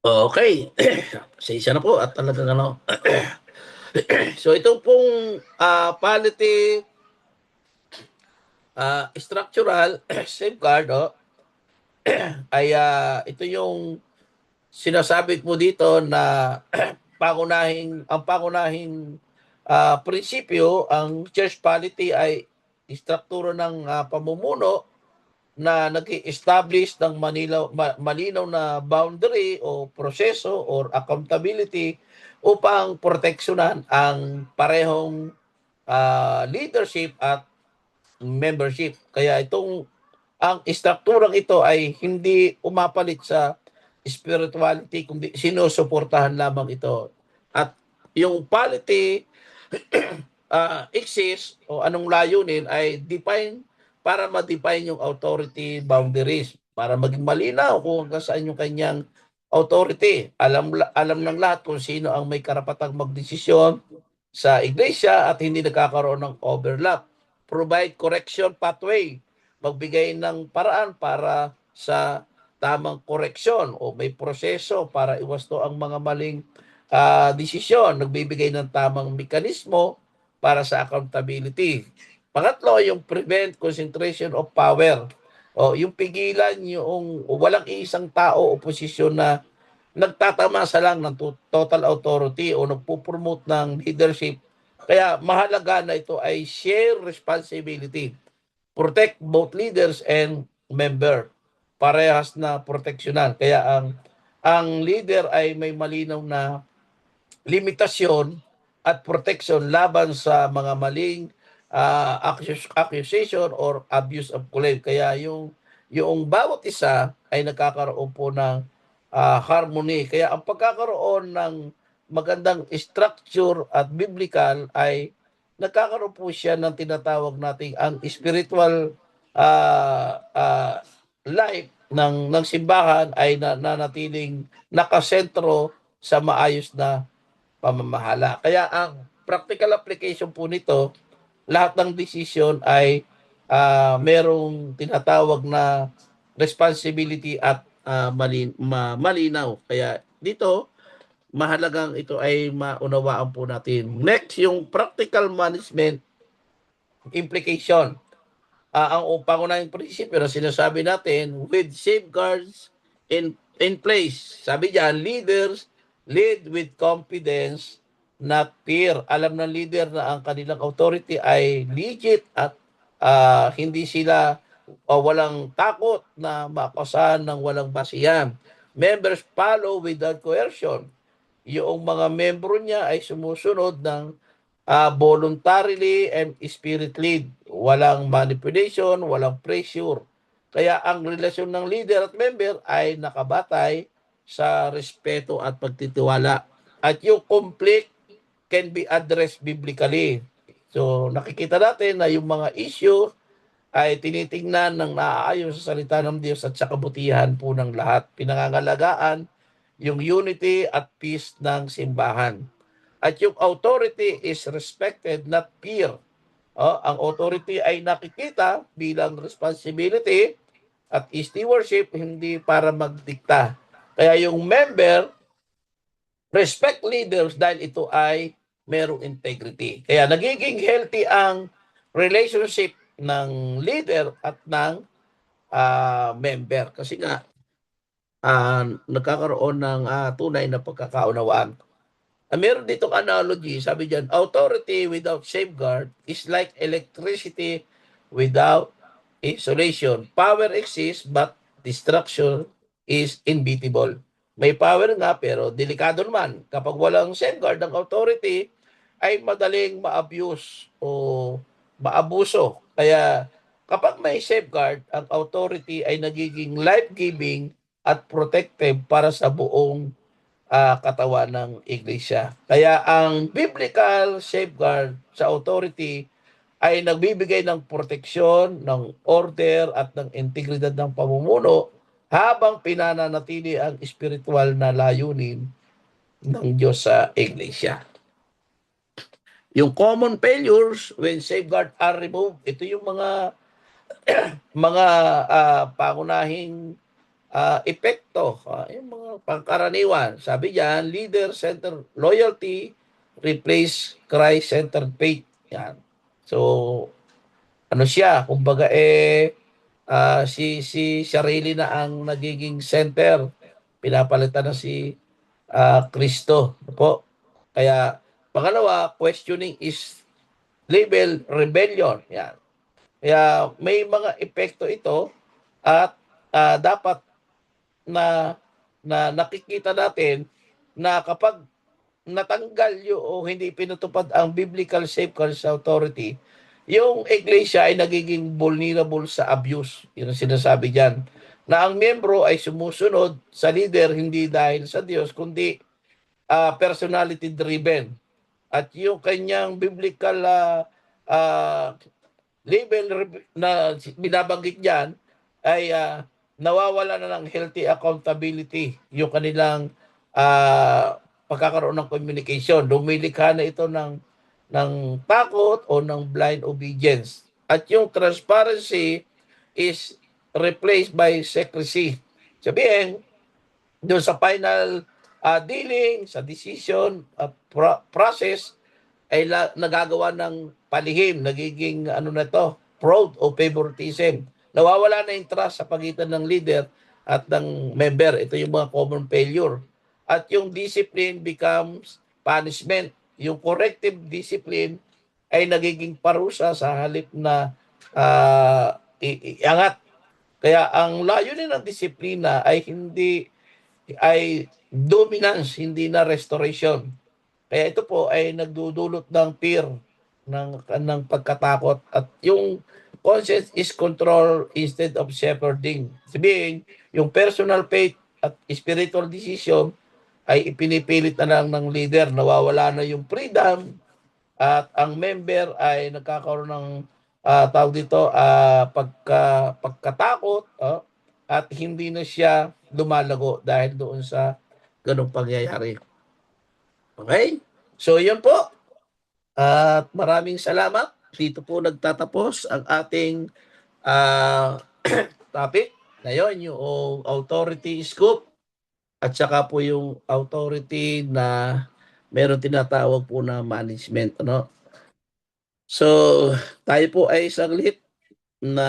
S1: Okay. Pasensya na po at talagang so ito pong polity structural safeguard ay ito yung sinasabi mo dito na ang pangunahing prinsipyo, ang church polity ay istruktura ng pamumuno na nag-establish ng malinaw na boundary o proseso or accountability upang proteksyonan ang parehong leadership at membership. Kaya ang istrukturang ito ay hindi umapalit sa spirituality, kundi sinusuportahan lamang ito. At yung polity exists o anong layunin ay para ma-define yung authority boundaries, para maging malinaw kung hanggang saan yung kanyang authority. Alam ng lahat kung sino ang may karapatang magdesisyon sa iglesia at hindi nagkakaroon ng overlap. Provide correction pathway, magbigay ng paraan para sa tamang koreksyon o may proseso para iwasto ang mga maling desisyon, nagbibigay ng tamang mekanismo para sa accountability. Pangatlo, yung prevent concentration of power. Yung pigilan yung walang isang tao o posisyon na nagtatamasa lang ng total authority o nagpo-promote ng leadership. Kaya mahalaga na ito ay share responsibility. Protect both leaders and member. Parehas na proteksyonan. Kaya ang leader ay may malinaw na limitasyon at protection laban sa mga maling accusation or abuse of claim. Kaya yung yung bawat isa ay nagkakaroon po ng harmony. Kaya ang pagkakaroon ng magandang structure at biblical ay nagkakaroon po siya ng tinatawag nating ang spiritual life ng simbahan ay nanatiling nakasentro sa maayos na pamamahala. Kaya ang practical application po nito, lahat ng desisyon ay merong tinatawag na responsibility at malinaw. Kaya dito, mahalagang ito ay maunawaan po natin. Next, yung practical management implication. Ang pangunahing prinsipyo na sinasabi natin, with safeguards in place. Sabi diyan, leaders lead with confidence, not fear. Alam ng leader na ang kanilang authority ay legit at hindi sila walang takot na mapasahan ng walang basihan. Members follow without coercion. Yung mga membro niya ay sumusunod ng voluntarily and spirit lead. Walang manipulation, walang pressure. Kaya ang relasyon ng leader at member ay nakabatay sa respeto at pagtitiwala. At yung conflict can be addressed biblically. So nakikita natin na yung mga issue ay tinitingnan ng naaayon sa salita ng Diyos at sa kabutihan po ng lahat. Pinangangalagaan yung unity at peace ng simbahan. At yung authority is respected, not fear. Ang authority ay nakikita bilang responsibility at stewardship, hindi para magdikta. Kaya yung member, respect leaders dahil ito ay merong integrity. Kaya nagiging healthy ang relationship ng leader at ng member. Kasi nga, nagkakaroon ng tunay na pagkakaunawaan. Meron ditong analogy, sabi diyan, authority without safeguard is like electricity without isolation. Power exists but destruction is inevitable. May power nga pero delikado naman. Kapag walang safeguard ng authority, ay madaling ma-abuse o maabuso. Kaya kapag may safeguard, ang authority ay nagiging life-giving at protective para sa buong katawan ng iglesia. Kaya ang biblical safeguard sa authority ay nagbibigay ng proteksyon, ng order at ng integridad ng pamumuno habang pinananatili ang spiritual na layunin ng Diyos sa iglesia. Yung common failures when safeguard are removed, ito yung mga pangunahing epekto, yung mga pangkaraniwan. Sabi diyan, leader-centered loyalty replace Christ-centered faith. Yan. So, ano siya, kumbaga si sarili na ang nagiging center. Pinapalitan na si Kristo. Po. Kaya, pangalawa, questioning is label rebellion. Yan. Kaya may mga epekto ito at dapat na nakikita natin na kapag natanggal o hindi pinatupad ang biblical safeguards sa authority, yung iglesia ay nagiging vulnerable sa abuse. Yun ang sinasabi diyan. Na ang miyembro ay sumusunod sa leader hindi dahil sa Diyos, kundi personality driven. At yung kanyang biblical label na binabanggit diyan ay nawawala na ng healthy accountability yung kanilang pagkakaroon ng communication. Lumilikha na ito ng takot o ng blind obedience. At yung transparency is replaced by secrecy. Sabihin, doon sa final dealing, sa decision, process, ay nagagawa ng palihim, nagiging fraud o favoritism. Nawawala na yung trust sa pagitan ng leader at ng member. Ito yung mga common failure. At yung discipline becomes punishment. Yung corrective discipline ay nagiging parusa sa halip na iangat. Kaya ang layunin ng disiplina ay dominance, hindi na restoration. Kaya ito po ay nagdudulot ng fear, ng pagkatakot. At yung conscience is control instead of shepherding. Sabihin, yung personal faith at spiritual decision ay ipinipilit na lang ng leader. Nawawala na yung freedom at ang member ay nagkakaroon ng tawag dito, pagkatakot, at hindi na siya lumalago dahil doon sa ganong pangyayari. Okay? So, yun po. At maraming salamat. Dito po nagtatapos ang ating topic. Ngayon, yung authority scoop at saka po yung authority na meron tinatawag po na management. Ano? So, tayo po ay saglit na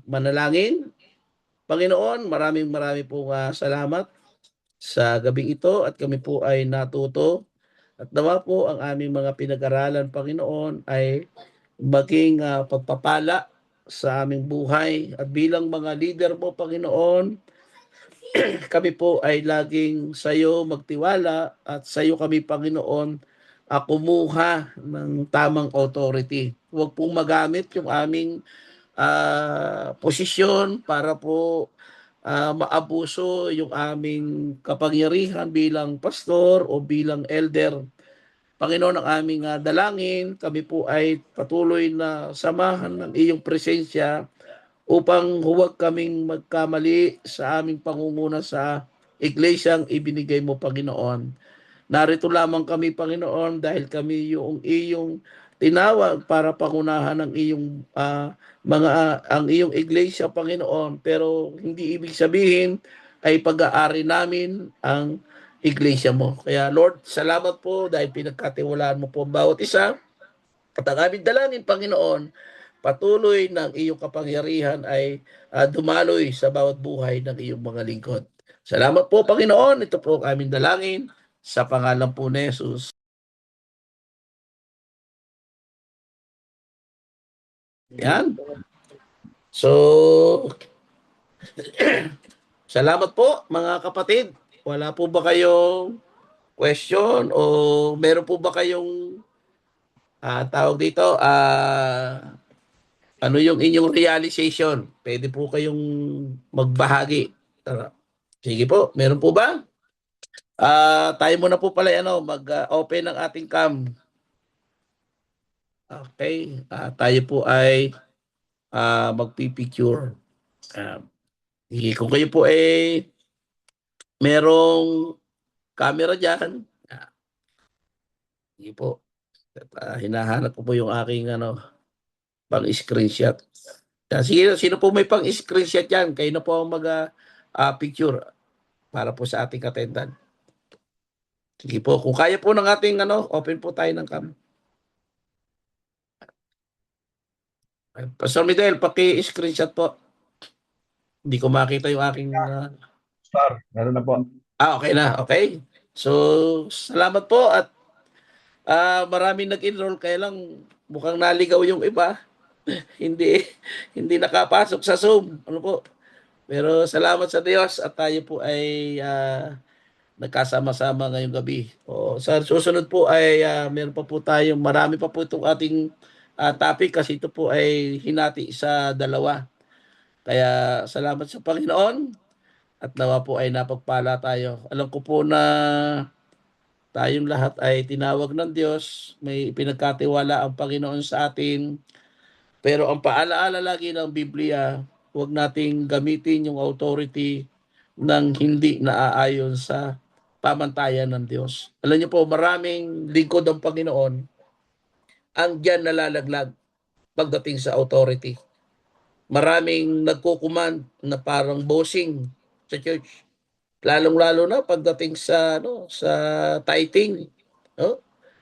S1: manalangin. Panginoon, maraming po salamat sa gabing ito at kami po ay natuto at nawa po ang aming mga pinag-aralan, Panginoon, ay maging pagpapala sa aming buhay at bilang mga leader mo, Panginoon, kami po ay laging sa iyo magtiwala at sa iyo kami, Panginoon, kumuha ng tamang authority. Huwag pong magamit yung aming posisyon para po maabuso yung aming kapangyarihan bilang pastor o bilang elder. Panginoon, ang aming dalangin, kami po ay patuloy na samahan ng iyong presensya upang huwag kaming magkamali sa aming pangunguna sa iglesyang ibinigay mo, Panginoon. Narito lamang kami, Panginoon, dahil kami yung iyong tinawag para pangunahan ng iyong ang iyong iglesia, Panginoon. Pero hindi ibig sabihin ay pag-aari namin ang iglesia mo. Kaya Lord, salamat po dahil pinagkatiwalaan mo po ang bawat isa. At ang aming dalangin, Panginoon, patuloy ng iyong kapangyarihan ay dumaloy sa bawat buhay ng iyong mga lingkod. Salamat po, Panginoon. Ito po ang aming dalangin sa pangalan po ni Jesus. Yan. So, salamat po mga kapatid. Wala po ba kayong question o meron po ba kayong tawag dito, ano yung inyong realization? Pwede po kayong magbahagi. Sige po, meron po ba? Tayo muna po pala mag-open ng ating cam. Okay, tayo po ay magpipicture. Kung kayo po ay merong camera dyan, sige po. Hinahanap ko po yung aking pang-screenshot. Sige, sino po may pang-screenshot yan? Kayo na po ang mag-picture para po sa ating attendant. Sige po, kung kaya po ng ating open po tayo ng cam. Pastor Miguel, paki-screenshot po. Hindi ko makita yung aking...
S2: Star, meron na po.
S1: Okay na, okay. So, salamat po at maraming nag-enroll kaya lang mukhang naligaw yung iba. hindi nakapasok sa Zoom. Ano po? Pero salamat sa Diyos at tayo po ay nagkasama-sama ngayong gabi. Sa susunod po ay meron pa po tayong marami pa po itong ating topic kasi ito po ay hinati sa dalawa. Kaya salamat sa Panginoon at nawa po ay napagpala tayo. Alam ko po na tayong lahat ay tinawag ng Diyos, may pinagkatiwala ang Panginoon sa atin. Pero ang paalaala lagi ng Biblia, huwag nating gamitin yung authority ng hindi naaayon sa pamantayan ng Diyos. Alam niyo po, maraming lingkod ng Panginoon ang diyan nalalaglag pagdating sa authority. Maraming nagkukuman na parang bossing sa church. Lalong-lalo na pagdating sa sa tithing,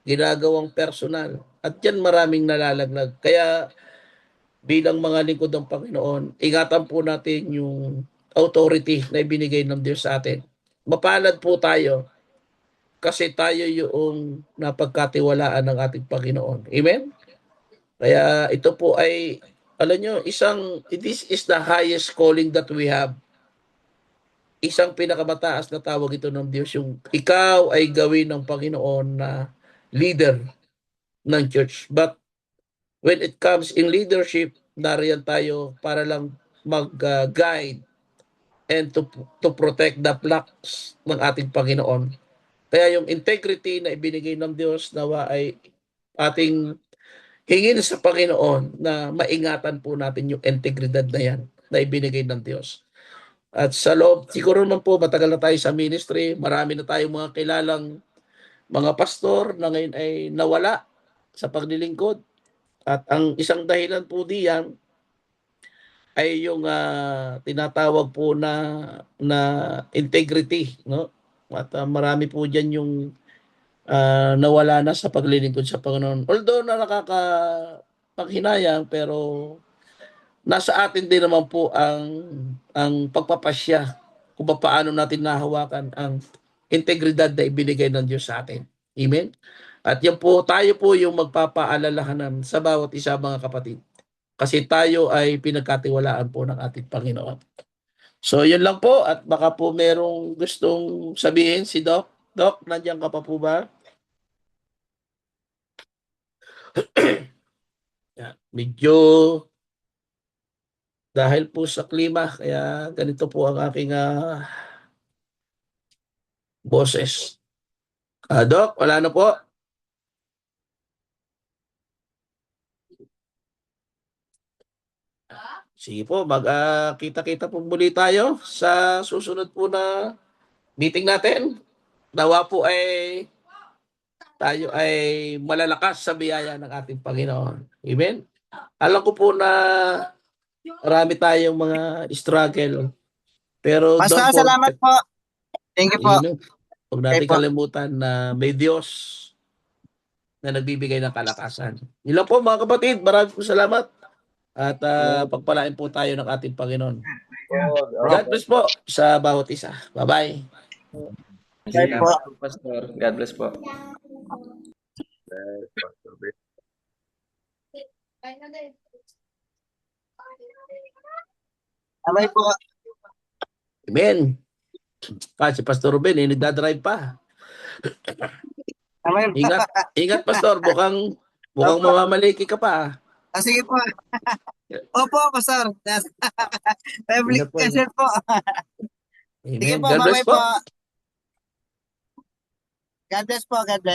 S1: ginagawang personal. At diyan maraming nalalaglag. Kaya bilang mga lingkod ng Panginoon, ingatan po natin yung authority na ibinigay ng Diyos sa atin. Mapalad po tayo kasi tayo yung napagkatiwalaan ng ating Panginoon. Amen? Kaya ito po ay, alam nyo, this is the highest calling that we have. Isang pinakamataas na tawag ito ng Diyos, yung ikaw ay gawin ng Panginoon na leader ng church. But when it comes in leadership, nariyan tayo para lang mag-guide and to protect the flocks ng ating Panginoon. Kaya yung integrity na ibinigay ng Diyos nawa ay ating hingin sa Panginoon na maingatan po natin yung integridad na yan na ibinigay ng Diyos. At sa loob, siguro naman po matagal na tayo sa ministry, marami na tayong mga kilalang mga pastor na ngayon ay nawala sa paglilingkod. At ang isang dahilan po diyan ay yung tinatawag po na integrity, no? At marami po diyan yung nawala na sa paglilingkod sa Panginoon. Although na nakakapanghinayang pero nasa atin din naman po ang pagpapasya kung paano natin nahawakan ang integridad na ibinigay ng Diyos sa atin. Amen? At yan po, tayo po yung magpapaalalahanan sa bawat isa mga kapatid. Kasi tayo ay pinagkatiwalaan po ng ating Panginoon. So, yun lang po. At baka po merong gustong sabihin si Doc. Doc, nandiyan ka pa po ba? Yan. Medyo dahil po sa klima, kaya ganito po ang aking boses. Doc, wala na po. Sige po, kita-kita po muli tayo sa susunod po na meeting natin. Nawa po ay tayo ay malalakas sa biyaya ng ating Panginoon. Amen? Alam ko po na marami tayong mga struggle. Pero
S3: Pastor,
S1: don't
S3: salamat
S1: forget,
S3: po. Thank you po.
S1: huwag
S3: Okay
S1: natin
S3: po.
S1: kalimutan na may Diyos na nagbibigay ng kalakasan. Yun lang po mga kapatid, maraming po salamat. At pagpalain po tayo ng ating Panginoon. God bless po sa bawat isa. Bye-bye.
S3: Okay po.
S4: Salamat po, Pastor. God bless po.
S2: Pastor Ben.
S3: Bye po.
S1: Amen. Si Pastor Ruben, nagdadrive pa.
S3: Bye po.
S1: Ingat, ingat Pastor. Mukhang
S3: Opo.
S1: mamamaliki ka pa.
S3: Sige po. Opo, Pastor. Public
S1: Ingat po.
S3: cashier po. Sige
S1: Amen.
S3: po,
S1: God bless
S3: bye
S1: po.
S3: po. God bless po. God bless.